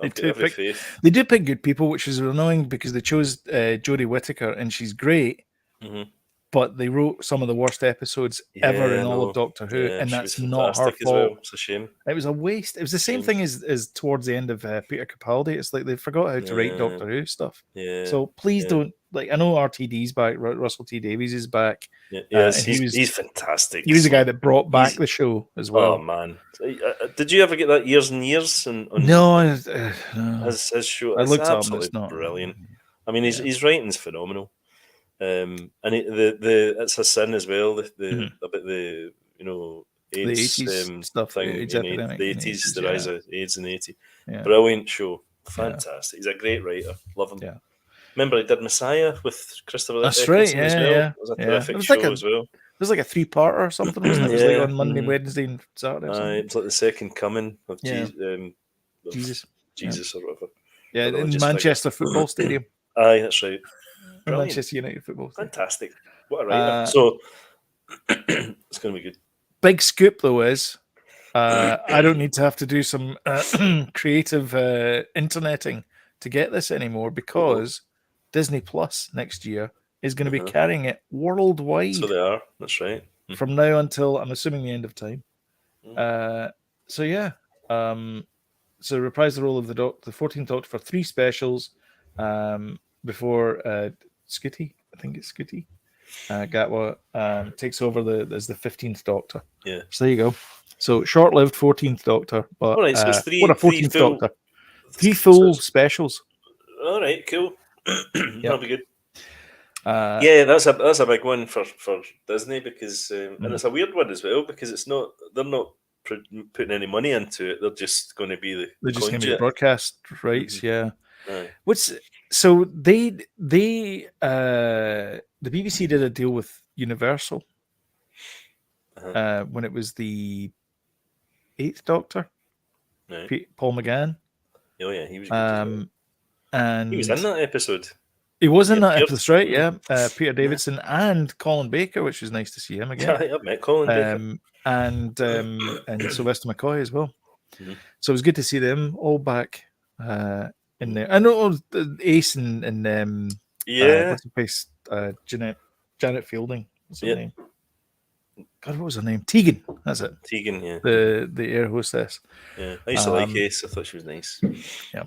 I've got every faith.
They do pick good people, which is annoying because they chose Jodie Whittaker and she's great,
Mhm.
but they wrote some of the worst episodes ever
Yeah,
in
I
all of
know.
Doctor Who,
Yeah,
and
she
that's
was
not her
fantastic as
fault.
well. It's a shame.
It was a waste. It was the same
Shame.
thing as towards the end of Peter Capaldi. It's like they forgot how to write
Yeah.
Doctor Who stuff.
Yeah.
So please
yeah.
don't, like, I know RTD's back, Russell T Davies is back.
Yeah, yes,
and
he's fantastic.
He was the guy that brought back
He's-
the show as
Oh
well.
man, did you ever get that Years and Years? On
No,
his show.
I
It's
looked up and
absolutely
it's not
brilliant. I mean,
Yeah.
his writing's phenomenal. And it's a sin as well. The about the AIDS
80s stuff,
thing,
AIDS
in
epidemic
the
in the
80s,
80s,
the rise of AIDS in the 80s.
Yeah.
Brilliant show, fantastic. He's a great writer. Love him.
Yeah.
Remember, he did Messiah with Christopher
That's
Eccleston
right.
as well.
Yeah.
It was a
Yeah.
terrific
It was
show
like
as well.
It was like a 3-parter or something, wasn't it? It was like
Yeah,
on Monday,
mhm.
Wednesday, and Saturday. Or something.
It was like the second coming of
Yeah.
Jesus or whatever.
Yeah,
the
in
religious
Manchester Football Stadium.
Aye, that's right. Brilliant.
Manchester United Football Stadium.
Fantastic. What a writer. So it's going to be good.
Big scoop though is I don't need to have to do some creative interneting to get this anymore because Disney Plus next year is going to be carrying it worldwide.
So they are. That's right.
From now until I'm assuming the end of time. So yeah. So reprise the role of the 14th Doctor for 3 specials before Scooty, I think it's Scooty, Gatwa takes over as the 15th Doctor.
Yeah.
So there you go. So short-lived 14th Doctor, but
all right, so it's
what a 14th Doctor. 3 full specials.
All right, cool. That'll be good.
Yeah,
that's a big one for Disney because and it's a weird one as well because they're not putting any money into it. They're just going to be
they're just going to be the broadcast rights. Yeah.
Right.
So the BBC did a deal with Universal when it was the 8th Doctor,
right.
Paul McGann.
Oh yeah, he was good.
And
he was in that episode.
He was in that episode, right? Yeah, Peter Davidson and Colin Baker, which was nice to see him again.
I've met Colin Baker
and Sylvester McCoy as well. So it was good to see them all back in there. I know Ace and what's the place? Janet Fielding. What's her name? God, what was her name? Tegan. That's it.
Tegan, yeah.
The air hostess.
Yeah, I used to like Ace. I thought she was nice.
Yeah.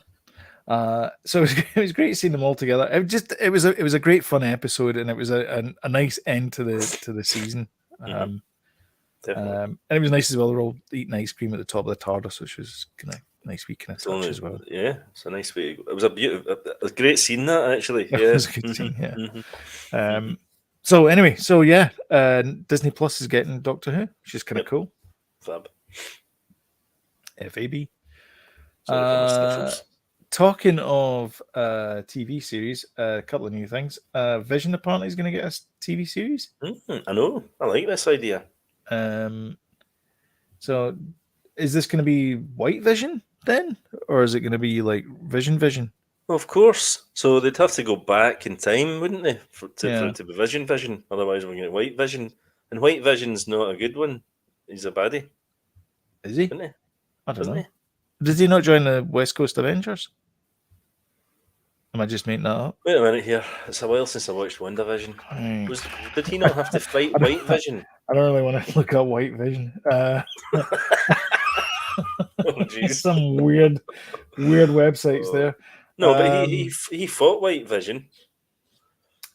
So it was great seeing them all together. It was a great fun episode, and it was a nice end to the season. And it was nice as well. They're all eating ice cream at the top of the TARDIS, which was kind of nice wee kind of touch as well.
Yeah, it's a nice way. It was a great scene that actually. Yeah,
it was a good scene. Yeah. So anyway, Disney Plus is getting Doctor Who, which is kind of cool.
Fab.
FAB. Talking of TV series, a couple of new things. Vision apparently is going to get a TV series.
I know. I like this idea.
So is this going to be White Vision then? Or is it going to be like Vision?
Well, of course. So they'd have to go back in time, wouldn't they? For it to be Vision. Otherwise we're going to get White Vision. And White Vision's not a good one. He's a baddie.
Is he?
Isn't he?
I don't know. Did he not join the West Coast Avengers? Am I just making that up?
Wait a minute here. It's a while since I watched WandaVision. Did he not have to fight White Vision?
I don't really want to look up White Vision.
Oh, geez.
Some weird websites there.
No, but he fought White Vision.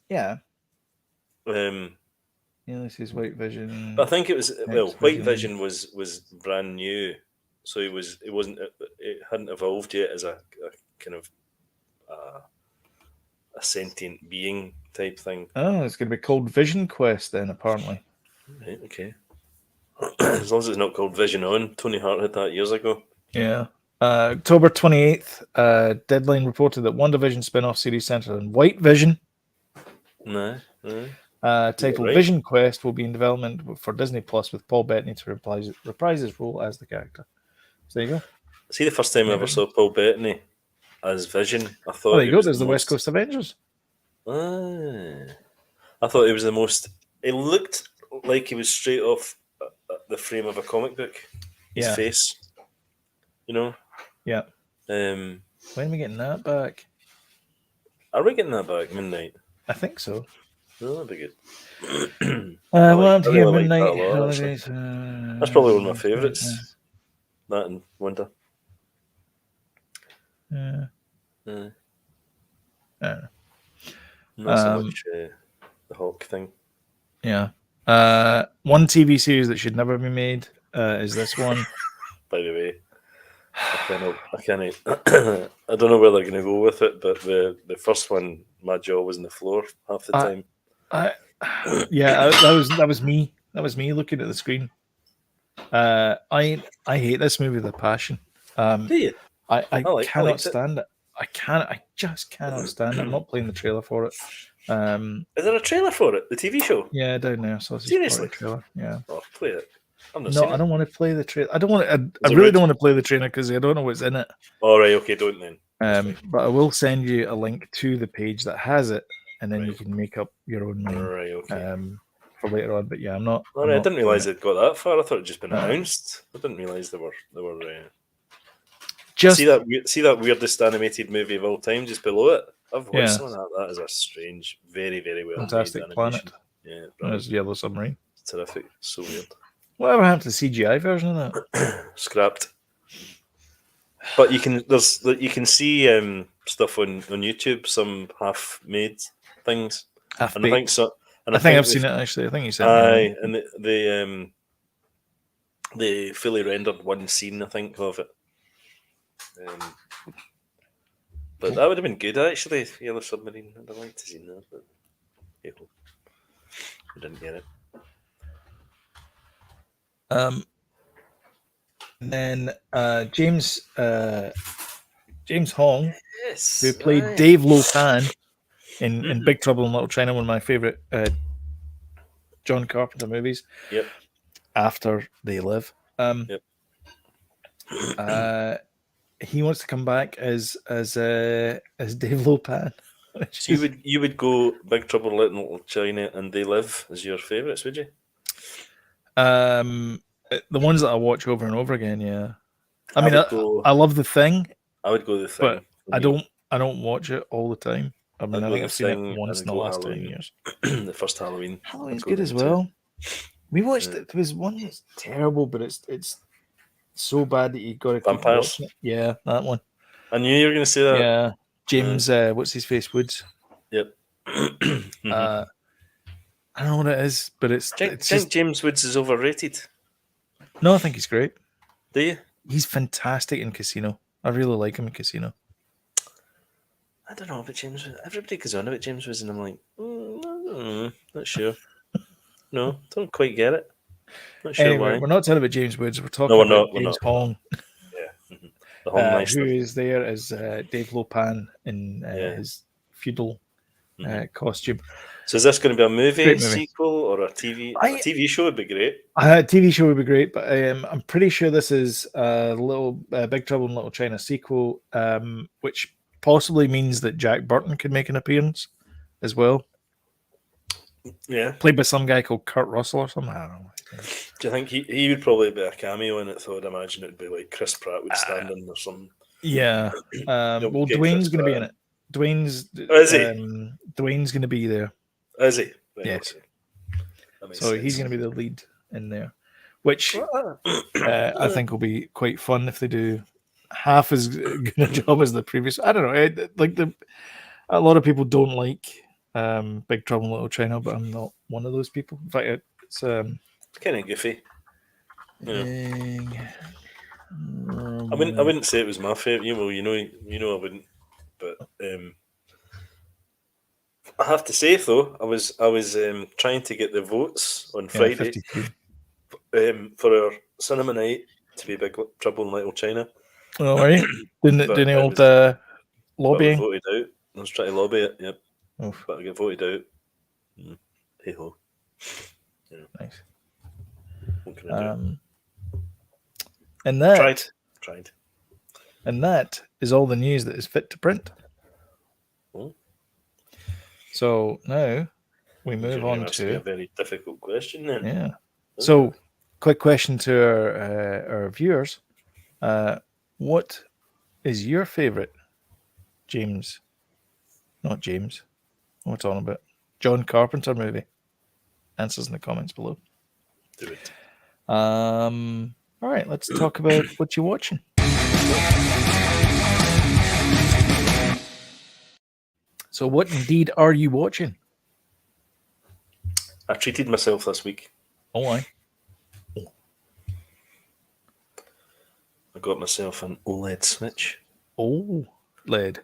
Yeah.
Um,
Yeah, this is White Vision.
but I think it was
X
White
Vision.
Vision was brand new, so it wasn't it hadn't evolved yet as a kind of a sentient being type thing.
Oh, it's going to be called Vision Quest then, apparently.
Right, okay. As long as it's not called Vision On. Tony Hart had that years ago.
Yeah. October 28th, Deadline reported that WandaVision spin-off series centered on White Vision,
No.
titled
right.
Vision Quest, will be in development for Disney Plus with Paul Bettany to reprise his role as the character. So there you go.
See, the first time I ever saw Paul Bettany as Vision, I thought
there you
it
go.
was
There's the
most...
West Coast Avengers.
I thought it was the most... It looked like he was straight off the frame of a comic book. His face. You know?
Yeah.
When
are we getting that back?
Are we getting that back? Midnight?
I think so.
Oh, that'd be good.
Here,
like
Midnight.
that a lot, that's probably one of my favourites. That and Wonder.
Yeah.
Not so much the Hulk thing.
Yeah. One TV series that should never be made is this one.
By the way, I can't. I don't know where they're going to go with it, but the first one, my jaw was on the floor half the time.
That was me. That was me looking at the screen. I hate this movie with a passion.
Do you?
I cannot stand it. I just cannot stand it. I'm not playing the trailer for it.
Is there a trailer for it? The TV show?
Yeah, down there.
Seriously?
Trailer. Yeah.
Oh, play it.
I don't want to play the trailer. I don't want to. I don't want to play the trailer because I don't know what's in it.
All right, okay, don't then.
But I will send you a link to the page that has it, and then you can make up your own mind.
Right, okay.
For later on, but yeah, I'm not.
I didn't realise it got that far. I thought it had just been announced. I didn't realise they were.
Just
see that weirdest animated movie of all time just below it. I've watched some of that. That is a strange, very, very well
Fantastic
made
Planet.
animation. Yeah,
there's Yellow Submarine.
It's terrific. So weird.
Whatever happened to the CGI version of that?
Scrapped. But you can see stuff on YouTube, some half-made things.
Half-baked.
And I think so. And
I think I've seen it actually. I think you said.
Aye, and the fully rendered one scene, I think, of it. But that would have been good actually. Yellow Submarine. I'd have liked to see that, but I didn't get it.
Then James Hong,
yes,
who played Dave Lopan in Big Trouble in Little China, one of my favorite John Carpenter movies.
Yep.
After They Live.
Yep.
He wants to come back as Dave Lopan.
So you would go Big Trouble in Little China and They Live as your favourites, would you?
The ones that I watch over and over again, yeah. I mean, I love The Thing.
I would go The Thing,
but I don't watch it all the time. I mean, I think I've seen it once in the last 10 years.
The first Halloween.
Halloween's good as well. We watched it. There was one that's terrible, but it's so bad that you got to keep
Vampires.
watching it. Yeah, that one.
I knew you were going to say that.
Yeah, James. What's his face? Woods.
Yep.
I don't know what it is, but it's.
Do you think James Woods is overrated?
No, I think he's great.
Do you?
He's fantastic in Casino. I really like him in Casino.
I don't know about James Woods. Everybody goes on about James Woods, and I'm like, not sure. No, don't quite get it. Not sure
anyway,
why.
We're not talking about James Woods. We're talking about James Hong.
Yeah. The Hong
who is there as Dave Lopan in his feudal costume.
So is this going to be a movie sequel or a TV? A TV show would be great.
A TV show would be great, but I'm pretty sure this is a little Big Trouble in Little China sequel, which possibly means that Jack Burton could make an appearance as well.
Yeah,
played by some guy called Kurt Russell or something. I don't know.
Do you think he would probably be a cameo in it? Though I'd imagine it'd be like Chris Pratt would stand in or something.
Yeah. Well, Dwayne's going to be in it. Dwayne's going to be there.
Is he?
Right, yes. Okay. So he's going to be the lead in there, which I think will be quite fun if they do half as good a job as the previous. I don't know. A lot of people don't like Big Trouble in Little China, but I'm not one of those people. In fact, it's
kind of goofy. Yeah.
Big
I wouldn't say it was my favorite. You know, I wouldn't. But I have to say though, I was trying to get the votes on Friday
53.
For our cinema night to be Big Trouble in Little China.
Oh, are you doing
But
the
it
old
was- But we
lobbying?
voted out. I was trying to lobby it, yep.
Oof,
But I got voted out. Hey ho.
nice.
What can I do?
And that
Tried.
and that is all the news that is fit to print.
Oh.
So now we
You're
move
gonna
on
ask me a
to
very difficult question then.
yeah. So, quick question to our viewers: what is your favorite James? Not James. What's on about? John Carpenter movie. Answers in the comments below.
Do it.
All right, let's talk about what you're watching. So, what indeed are you watching?
I treated myself this week.
Oh, I.
I got myself an OLED Switch.
Oh, lead.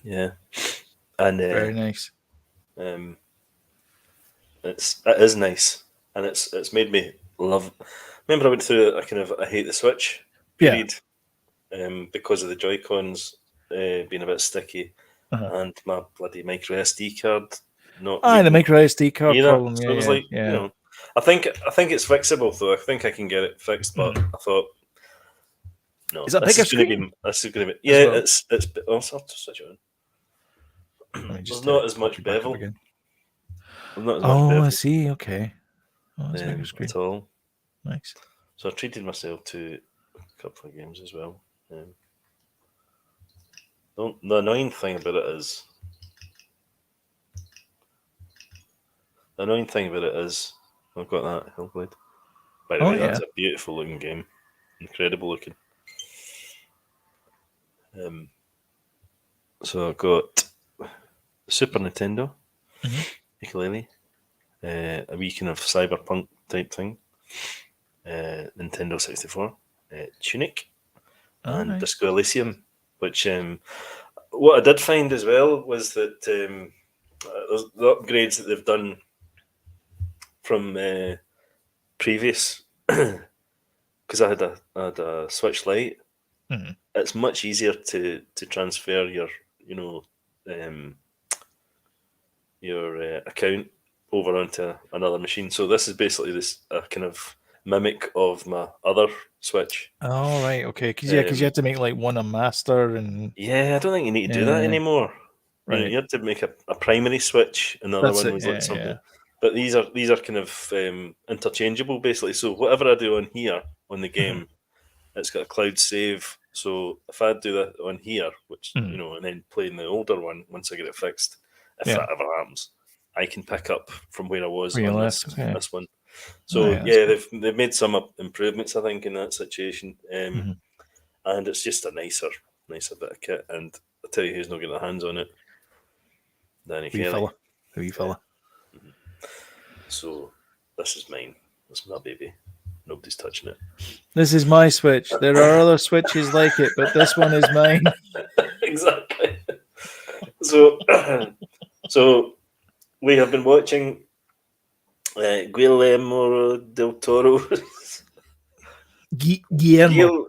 Yeah. And
Very nice.
it is nice, and it's made me love. Remember, I went through a kind of I hate the Switch period, because of the Joy Cons being a bit sticky, and my bloody micro SD card not.
The
reading
micro SD card
either.
problem.
So
Yeah,
it was like, you know, I think it's fixable though. I think I can get it fixed, but I thought, no,
Is that
this
bigger
is going to
screen?
be. This is going to be.
As
Yeah,
well?
it's. Oh, I'll have to switch it on.
Let me just
There's not as
pop
much
you back up
bevel.
again.
There's not as much
Oh, I
bevel
see. Okay. Oh, that's a bigger screen.
at all.
Nice.
So I treated myself to a couple of games as well. The annoying thing about it is, I've got that Hellblade. By the way, that's a beautiful looking game, incredible looking. So I've got Super Nintendo, ukulele, a wee kind of cyberpunk type thing, Nintendo 64, Tunic, and Disco Elysium, which what I did find as well was that the upgrades that they've done from previous, because I had a Switch Lite, it's much easier to transfer your your account over onto another machine. So this is basically a kind of mimic of my other Switch.
Oh, right. Okay. Because you had to make like one a master and.
Yeah, I don't think you need to do that anymore.
Right.
You have to make a primary Switch, and the other one was like something. But these are kind of interchangeable, basically. So whatever I do on here on the game, it's got a cloud save. So if I do that on here, which and then playing the older one once I get it fixed, if that ever happens, I can pick up from where I was on this one. So they've made some improvements, I think, in that situation, and it's just a nicer bit of kit. And I tell you, who's not getting their hands on it? Danny Kelly.
The wee fella.
So this is mine. This is my baby. Nobody's touching it.
This is my Switch. There are other Switches like it, but this one is mine.
Exactly. So we have been watching Guillermo del Toro.
Guillermo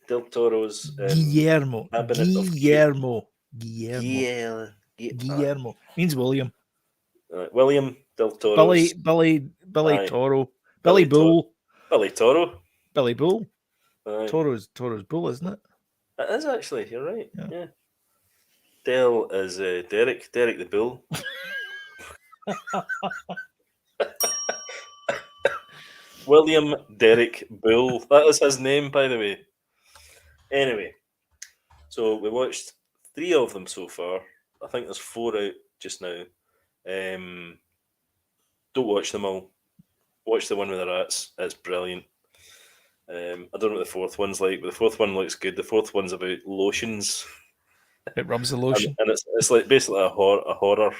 del Toro's
Guillermo means William.
William del Toro's
Billy Toro. Billy Bull.
Billy Toro.
Billy Bull. Toro's bull, isn't it?
It is actually. You're right. Yeah. Del is Derek the Bull. William Derek Bull. That is his name, by the way. Anyway, so we watched 3 of them so far. I think there's 4 out just now. Don't watch them all. Watch the one with the rats. It's brilliant. I don't know what the fourth one's like, but the fourth one looks good. The fourth one's about lotions,
It rubs the lotion.
and it's like basically a horror,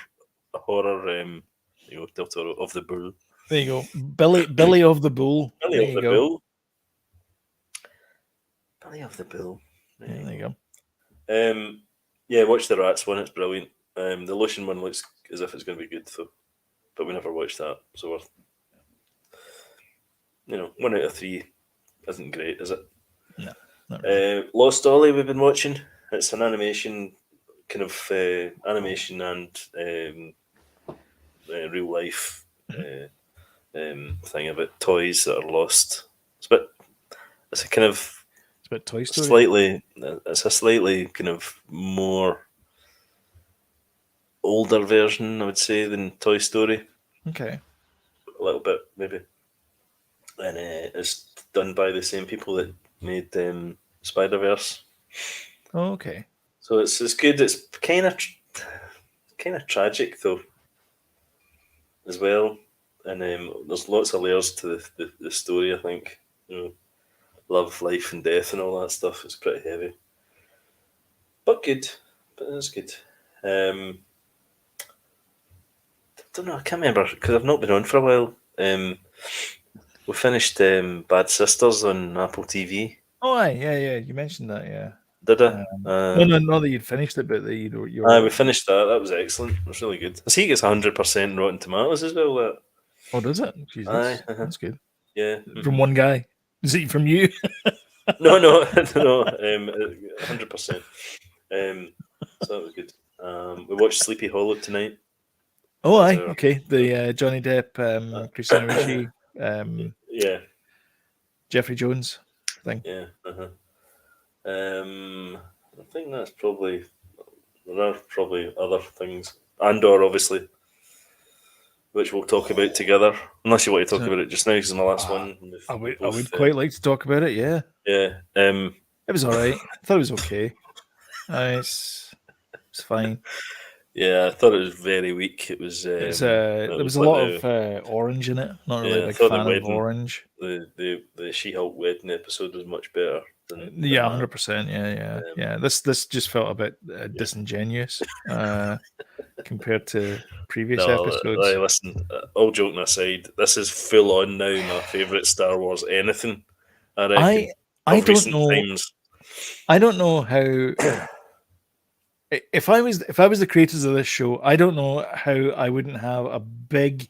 Del Toro of the bull.
There you go, Billy of the Bull.
Belly
There
of
you
the
go.
bull. Belly of the bull.
Yeah, there you go.
Yeah, watch the Rats one. It's brilliant. The lotion one looks as if it's going to be good, though. But we never watched that, so we're 1 out of 3 isn't great, is it?
No. Not really.
Lost Ollie we've been watching. It's an animation, kind of animation and real life thing about toys that are lost. It's a kind of
It's about Toy Story.
it's a slightly kind of more older version, I would say, than Toy Story.
Okay.
A little bit, maybe. And it's done by the same people that made Spider-Verse.
Oh, okay.
So it's good. It's kind of tragic, though, as well. And there's lots of layers to the story, I think. Love, life, and death and all that stuff. It's pretty heavy. But good. But it's good. I don't know, I can't remember, because I've not been on for a while. We finished Bad Sisters on Apple TV.
Oh, aye, yeah. You mentioned that, yeah.
Did I?
No, not that you'd finished it, but that you
we finished that. That was excellent. It was really good. I see it gets 100% Rotten Tomatoes as well. That.
Oh, does it? Jesus,
Aye,
that's good.
Yeah.
From one guy. Is it from you?
No, 100%. So that was good. We watched Sleepy Hollow tonight.
Oh, aye, okay. The Johnny Depp, Christina Ricci,
yeah,
Jeffrey Jones thing.
Yeah. I think that's probably. There are probably other things, Andor, obviously, which we'll talk about together. Unless you want to talk about it just now, because it's my last one.
I would quite like to talk about it. Yeah.
Yeah.
It was all right. I thought it was okay. It's fine.
Yeah, I thought it was very weak. It was.
There was a lot of orange in it. Not really a big fan of orange.
The She-Hulk wedding episode was much better. Than
100%. Yeah. This just felt a bit disingenuous compared to previous episodes.
Listen, all joking aside, this is full on now my favourite Star Wars anything. I reckon.
I don't know.
Times.
I don't know how. If I was the creators of this show, I don't know how I wouldn't have a big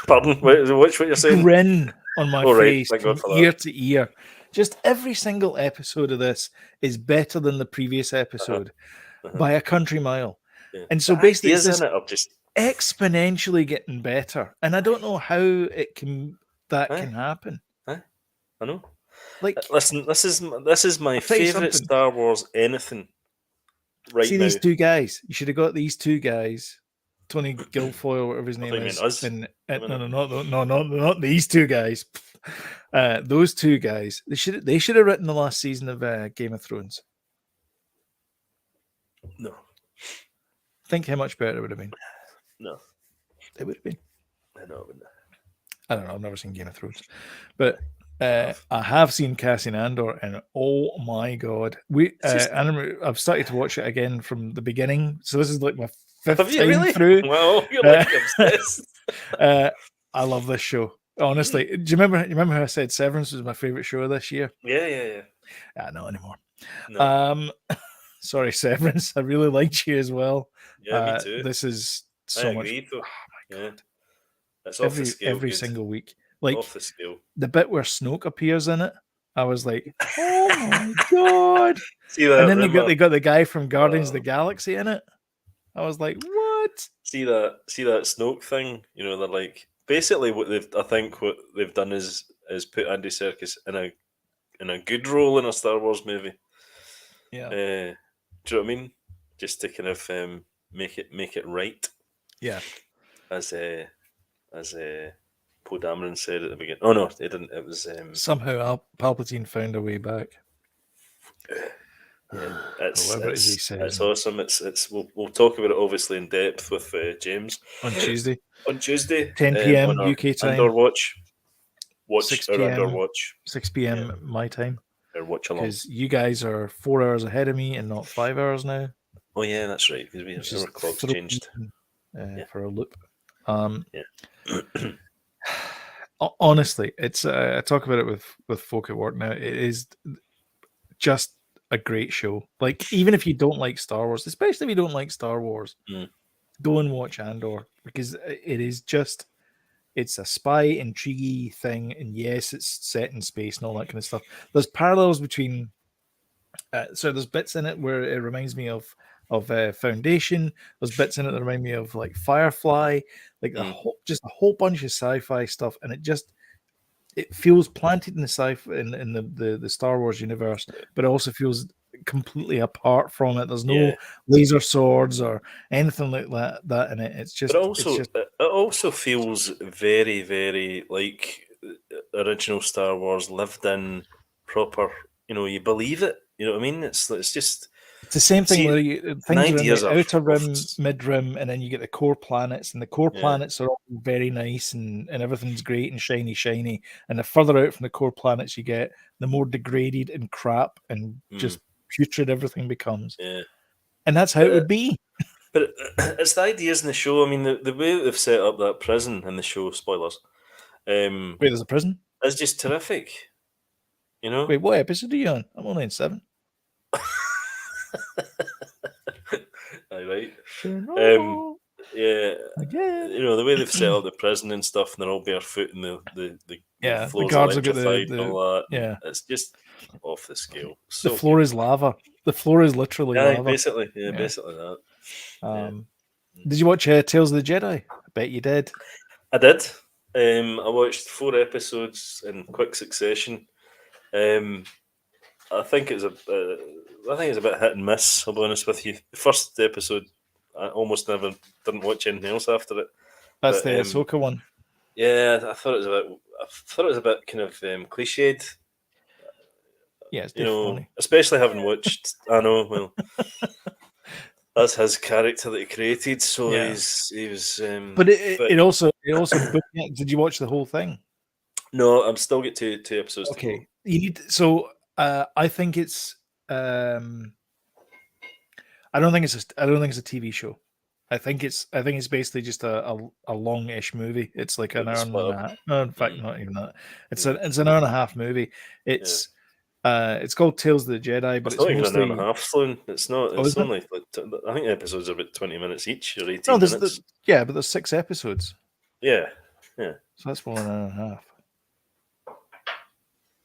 pardon, what you're saying?
Grin on my face
right.
from ear to ear. Just every single episode of this is better than the previous episode by a country mile. Yeah. And so basically it's just exponentially getting better. And I don't know how can happen.
I know.
Like,
listen, this is my favourite Star Wars anything. Right. See now.
These two guys. You should have got these two guys, Tony Guilfoyle, whatever his name is.
Us?
No, not these two guys. Those two guys. They should have written the last season of Game of Thrones.
No.
Think how much better it would have been.
No.
It would have been.
I know.
I don't know. I've never seen Game of Thrones, but. I have seen Cassian Andor, and oh my god, I've started to watch it again from the beginning. So this is like my 5th time through.
Wow, you're like obsessed.
I love this show. Honestly, do you remember how I said Severance was my favorite show of this year?
Yeah.
Not anymore.
No.
Sorry, Severance. I really liked you as well.
Yeah, me too.
This is so much.
Oh my god! It's
every single week. Like
off the scale.
The bit where Snoke appears in it, I was like, "Oh my god!"
See that?
And then they got the guy from Guardians of the Galaxy in it. I was like, "What?"
See that Snoke thing? They're like basically what they've done is put Andy Serkis in a good role in a Star Wars movie.
Yeah.
Do you know what I mean? Just to kind of make it right.
Yeah.
As Poe Dameron said at the beginning. Oh no, it didn't. It was
somehow Palpatine found a way back.
Yeah, it's awesome. We'll talk about it obviously in depth with James
on Tuesday.
10
p.m. UK time.
Andor watch. watch
6
or
p.m.
watch
6 p.m. my time,
or watch along.
because you guys are 4 hours ahead of me and not 5 hours now,
Oh yeah, that's right. Because
which
our
is
clocks
throwing
changed.
me,
Yeah.
for a loop.
Yeah.
Honestly, it's I talk about it with folk at work now. It is just a great show. Like, even if you don't like Star Wars, especially if you don't like Star Wars, go and watch Andor, because it is just, it's a spy intrigue thing, and yes, it's set in space and all that kind of stuff. There's parallels between so there's bits in it where it reminds me of Foundation. There's bits in it that remind me of like Firefly, like just a whole bunch of sci-fi stuff, and it feels planted in the sci-fi in the Star Wars universe, but it also feels completely apart from it. There's no laser swords or anything like that in it. It's just,
But also, it also feels very, very like original Star Wars lived in proper. You know, you believe it. You know what I mean? It's just
it's the same thing
see,
where things are in
ideas
the
of
outer rim, mid rim, and then you get the core planets, and the core
Yeah.
planets are all very nice and everything's great and shiny. And the further out from the core planets you get, the more degraded and crap and just putrid everything becomes.
Yeah.
And that's how it would be.
But it's the ideas in the show. I mean, the way that they've set up that prison in the show, spoilers,
Wait, there's a prison?
is just terrific. You know?
Wait, what episode are you on? I'm only in 7.
Aye, right.
Chernobyl.
Yeah.
Again.
You know, the way they've set up the prison and stuff, and they're all barefoot and the floor's
guards have got
electrified and all that.
yeah.
It's just off the scale.
The floor is lava. The floor is literally lava.
Basically. Yeah, basically that.
Did you watch Tales of the Jedi? I bet you did.
I did. I watched 4 episodes in quick succession. I think it's a bit hit and miss. I'll be honest with you. The first episode, I almost never didn't watch anything else after it.
That's the Ahsoka one.
Yeah, I thought it was a bit kind of cliched.
Yeah, it's funny.
Especially having watched. I know. Well, that's his character that he created. So he was.
But it also did you watch the whole thing?
No, I'm still get two episodes to go.
You need I think it's I don't think it's a TV show. I think it's basically just a long-ish movie. It's like an hour and a half. No, in fact, not even that. It's an hour and a half movie. It's called Tales of the Jedi, but
it's not even
mostly
an hour and a half, Sloan. It's not. It's only I think the episodes are about 20 minutes each or 18 minutes.
But there's 6 episodes.
Yeah.
So that's more than an hour and a half.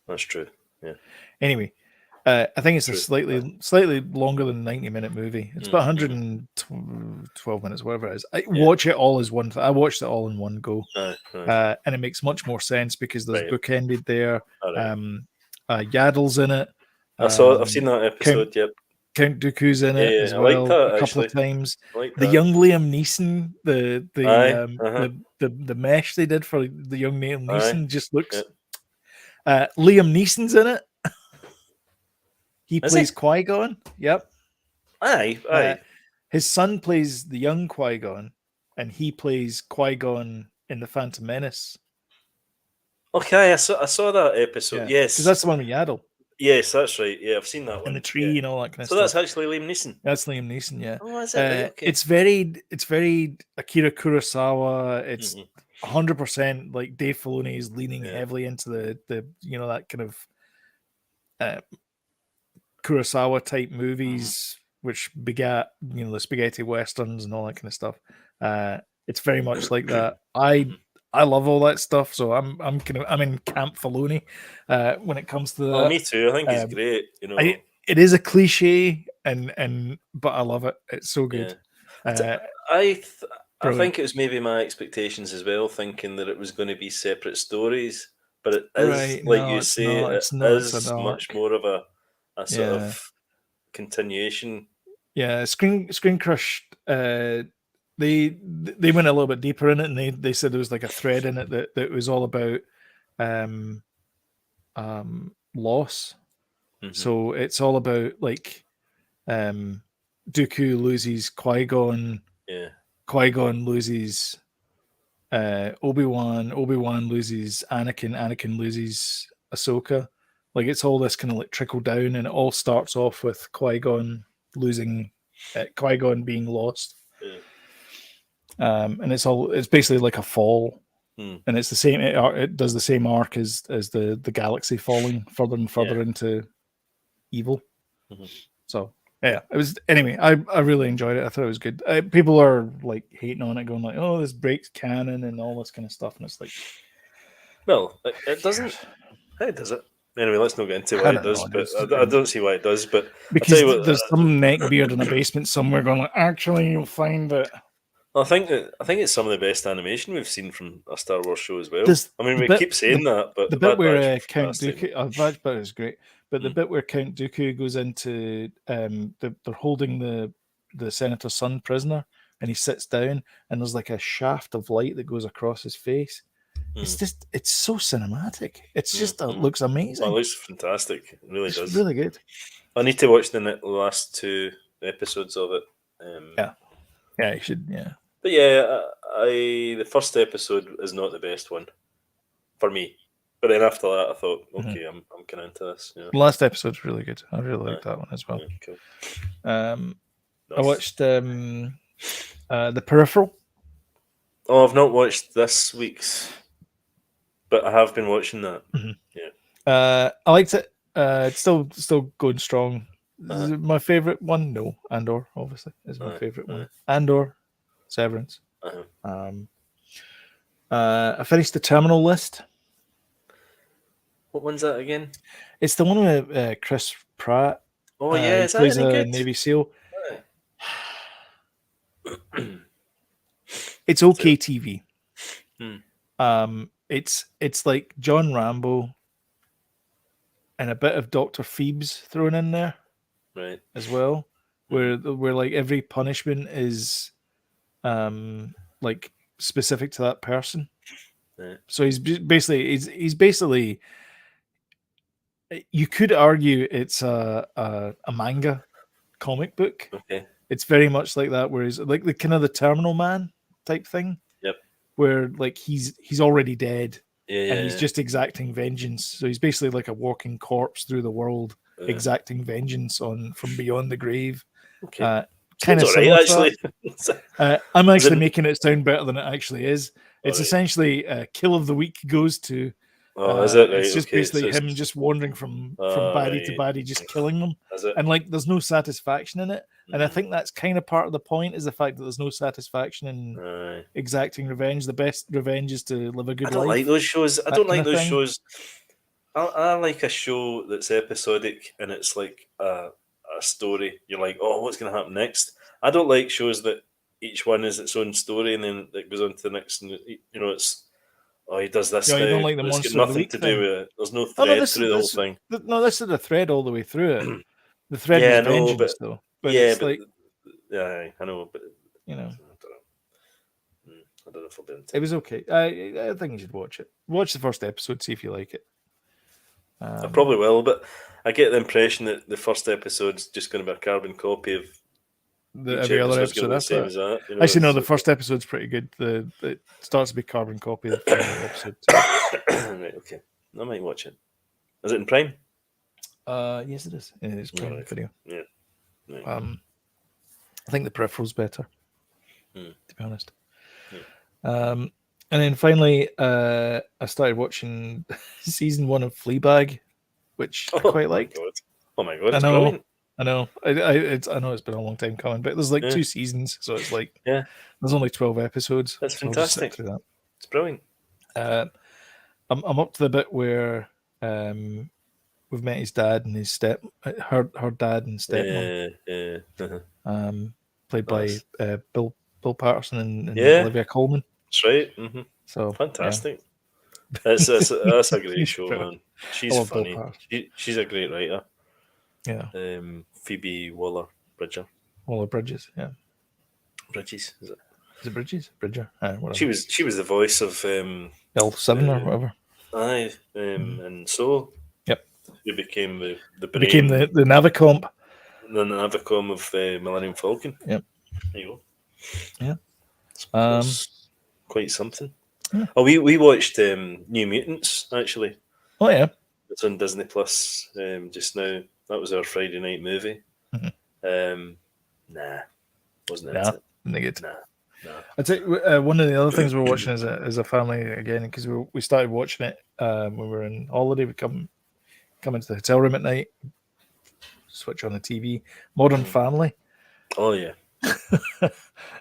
That's true. Yeah.
Anyway, I think it's a slightly longer than 90-minute movie. It's about 112 minutes, whatever it is. Watch it all as one. I watched it all in one go, and it makes much more sense because there's bookended there. Yaddle's in it.
I've seen that episode.
Count Dooku's in it as well, a couple of times. The young Liam Neeson, the mesh they did for the young Liam Neeson just looks. Liam Neeson's in it. He plays Qui-Gon. Yep.
Aye.
His son plays the young Qui-Gon, and he plays Qui-Gon in The Phantom Menace.
Okay, I saw that episode. Yes,
because that's the one with Yaddle.
Yes, that's right. Yeah, I've seen that one.
And the tree and all that kind of
stuff. So that's actually Liam Neeson.
That's Liam Neeson. Yeah.
Oh, is it? Okay.
It's very Akira Kurosawa. It's 100% like Dave Filoni is leaning heavily into the that kind of Kurosawa type movies, which begat the spaghetti westerns and all that kind of stuff. It's very much like that. I love all that stuff, so I'm in Camp Filoni when it comes to that.
Oh, me too. I think he's great.
It is a cliche, but I love it. It's so good.
I think it was maybe my expectations as well, thinking that it was going to be separate stories, but it is it's much more of a sort of continuation.
Yeah, Screen Crush. They went a little bit deeper in it, and they said there was like a thread in it that was all about loss. So it's all about like Dooku loses Qui-Gon.
Yeah.
Qui-Gon loses Obi-Wan loses Anakin loses Ahsoka. Like it's all this kind of like trickle down, and it all starts off with Qui-Gon losing, Qui-Gon being lost.
Yeah.
And it's basically like a fall,
Hmm.
and it's the same. It does the same arc as the galaxy falling further and further into evil.
Mhm.
So yeah, it was. Anyway, I really enjoyed it. I thought it was good. People are like hating on it, going like, "Oh, this breaks canon and all this kind of stuff," and it's like,
Well, it doesn't. Hey, does it? Anyway, let's not get into
I
why
don't
it does,
know,
but
dude.
I don't see why it does. But I tell
because
you what,
there's some neckbeard in a basement somewhere going like, actually, you'll find that
I think it's some of the best animation we've seen from a Star Wars show as well.
There's
I mean,
the
we
bit-
keep saying that, but
the
the
bit
Bad Batch
where
was
Count
fantastic.
Dooku, Bad Batch is great, but the
Mm.
bit where Count Dooku goes into, they're holding the senator's son prisoner, and he sits down, and there's like a shaft of light that goes across his face. It's just, it's so cinematic. It's just, it looks amazing.
Oh, it looks fantastic. It really
It's
does.
really good.
I need to watch the last 2 episodes of it.
Yeah, you should. Yeah,
But yeah, the first episode is not the best one for me. But then after that, I thought, okay, I'm kind of into this. You know?
the last episode's really good. I really like that one as well.
Yeah, cool.
I
Nice.
watched The Peripheral.
Oh, I've not watched this week's, but I have been watching that.
I liked it. It's still going strong. Is it my favorite one? No, Andor obviously is my favorite one. Andor, Severance. I finished the Terminal List.
What one's that again?
It's the one with Chris Pratt.
Oh yeah,
he
is that
plays
any
a
good?
Navy SEAL. It's okay TV. It's like John Rambo and a bit of Dr. Phoebes thrown in there,
Right.
as well, where like every punishment is like specific to that person.
Right.
So he's basically you could argue it's a manga comic book.
Okay.
It's very much like that, where he's like the kind of the Terminal Man type thing.
Yep.
Where like he's already dead,
Yeah.
and he's just exacting vengeance. So he's basically like a walking corpse through the world, exacting vengeance from beyond the grave.
Okay.
Kind of
alright, actually.
I'm actually making it sound better than it actually is. It's essentially Kill of the Week goes to.
Oh, is it? Right,
it's just
okay,
basically
so
him just wandering from baddie to baddie, just killing them.
Is it?
And like there's no satisfaction in it. And I think that's kind of part of the point, is the fact that there's no satisfaction in exacting revenge. The best revenge is to live a good life.
I don't like those shows. I
that
don't
kind
like
of
those
thing.
shows. I like a show that's episodic and it's like a story. You're like, oh, what's going to happen next? I don't like shows that each one is its own story and then it goes on to the next. And, you know, it's, oh, he does this
Yeah, you
now.
don't like the
It's
Monster
got
of the
nothing
Week
to
thing?
do with it. There's no
Oh,
thread
no,
through the whole thing.
No, this is the thread all the way through it. The thread
Yeah,
is
I know,
vengeance, though. But
yeah,
it's
but
like,
yeah, I know, but
you know,
I don't know if I'll be into
it
it.
was okay. I think you should watch it. Watch the first episode, see if you like it.
I probably will, but I get the impression that the first episode's just going to be a carbon copy of
Every other
episode's
episode
gonna be the
after
same
that.
as that. You know,
Actually, no, the
it's
first episode's pretty good. It starts to be carbon copy of the final episode.
right, okay. I might watch it. Is it in Prime?
Yes, it is. It is Prime
Right.
Video.
Yeah. Right.
I think the Peripheral's better, to be honest.
Yeah.
And then finally, I started watching season 1 of Fleabag, which I quite liked.
Oh my god,
I
it's
know.
brilliant.
I know. I know it's been a long time coming, but there's like 2 seasons, so it's like there's only 12 episodes.
That's
so I'll just sit
fantastic.
through that.
It's brilliant.
I'm up to the bit where we've met his dad and his her dad and stepmom.
Yeah.
Played
Nice.
by Bill Patterson and Olivia Colman.
That's right. Mm-hmm.
So
fantastic. That's a great show, man. She's
love Bill
funny.
Patterson.
She's a great writer.
Yeah.
Phoebe Waller-Bridger.
Waller-Bridges, yeah.
Bridges, is it?
Is it Bridges? Bridger? Whatever.
She was the voice of
L7 or whatever.
Aye, and so
yep,
who became the brain,
became the Navicomp,
the Navicom of Millennium Falcon.
Yep,
there you go.
Yeah,
That's quite something. Oh, we watched New Mutants actually.
Oh yeah.
It's on Disney Plus just now. That was our Friday night movie. Nah, wasn't
Yeah,
into it.
negative.
Nah.
I'd say one of the other things we're watching as a family again, because we started watching it when we were in holiday. We come into the hotel room at night, switch on the TV. Modern Family.
Oh yeah.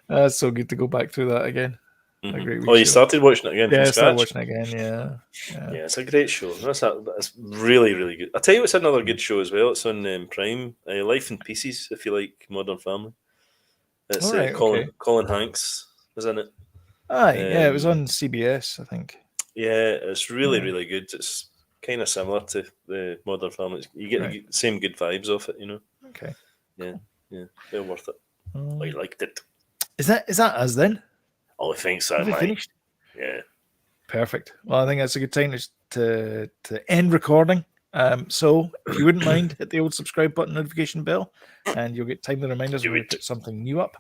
It's so good to go back through that again. A great
Oh, you started watching it again
Yeah,
from
I started
scratch?
watching it again. Yeah.
Yeah, it's a great show. That's really, really good. I'll tell you what's another good show as well. It's on Prime. Life in Pieces, if you like Modern Family. It's
All right.
Colin
Okay.
Colin Hanks is in it.
Aye. Yeah, it was
Um,
on CBS, I think.
Yeah, it's really,
Yeah.
really good. It's kind of similar to the Modern Family. You get
Right.
the same good vibes off it,
Okay.
Yeah, well worth it. I liked it.
Is that us then?
Oh, I think so,
Have we
mate.
finished?
Yeah.
Perfect. Well, I think that's a good time to end recording. So if you wouldn't mind, hit the old subscribe button, notification bell, and you'll get timely reminders
Do
when we
it.
put something new up.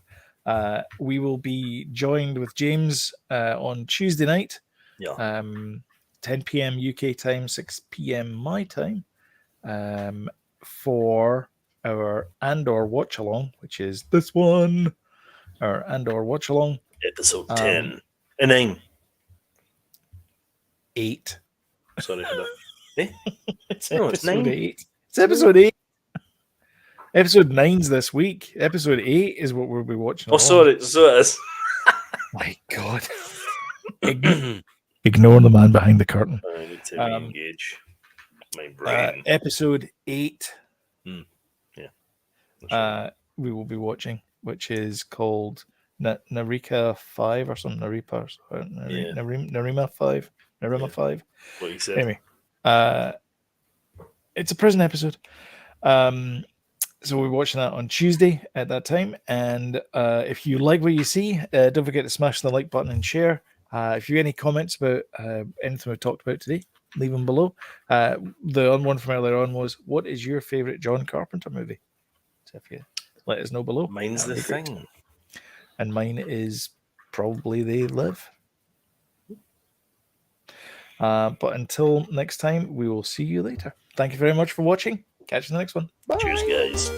We will be joined with James on Tuesday night,
Yeah.
10 p.m. UK time, 6 p.m. my time, for our Andor watch along, which is this one, our Andor watch along.
Episode 10. 9.
8.
Sorry for that. Eh?
It's
No, it's
episode
9.
8. It's episode 8. Episode 9's this week. Episode 8 is what we'll be watching.
Oh, sorry. So it is.
My God. Ignore the man behind the curtain.
I need to re-engage my brain.
Episode 8.
Yeah. That's right.
We will be watching, which is called Narika 5 or something. Narima 5. Narima 5.
What you said.
Anyway, it's a prison episode. So we're watching that on Tuesday at that time. And if you like what you see, don't forget to smash the like button and share. If you have any comments about anything we've talked about today, leave them below. The one from earlier on was, what is your favorite John Carpenter movie? So if you let us know below.
Mine's The Thing.
And mine is probably They Live. But until next time, we will see you later. Thank you very much for watching. Catch you in the next one. Bye.
Cheers, guys.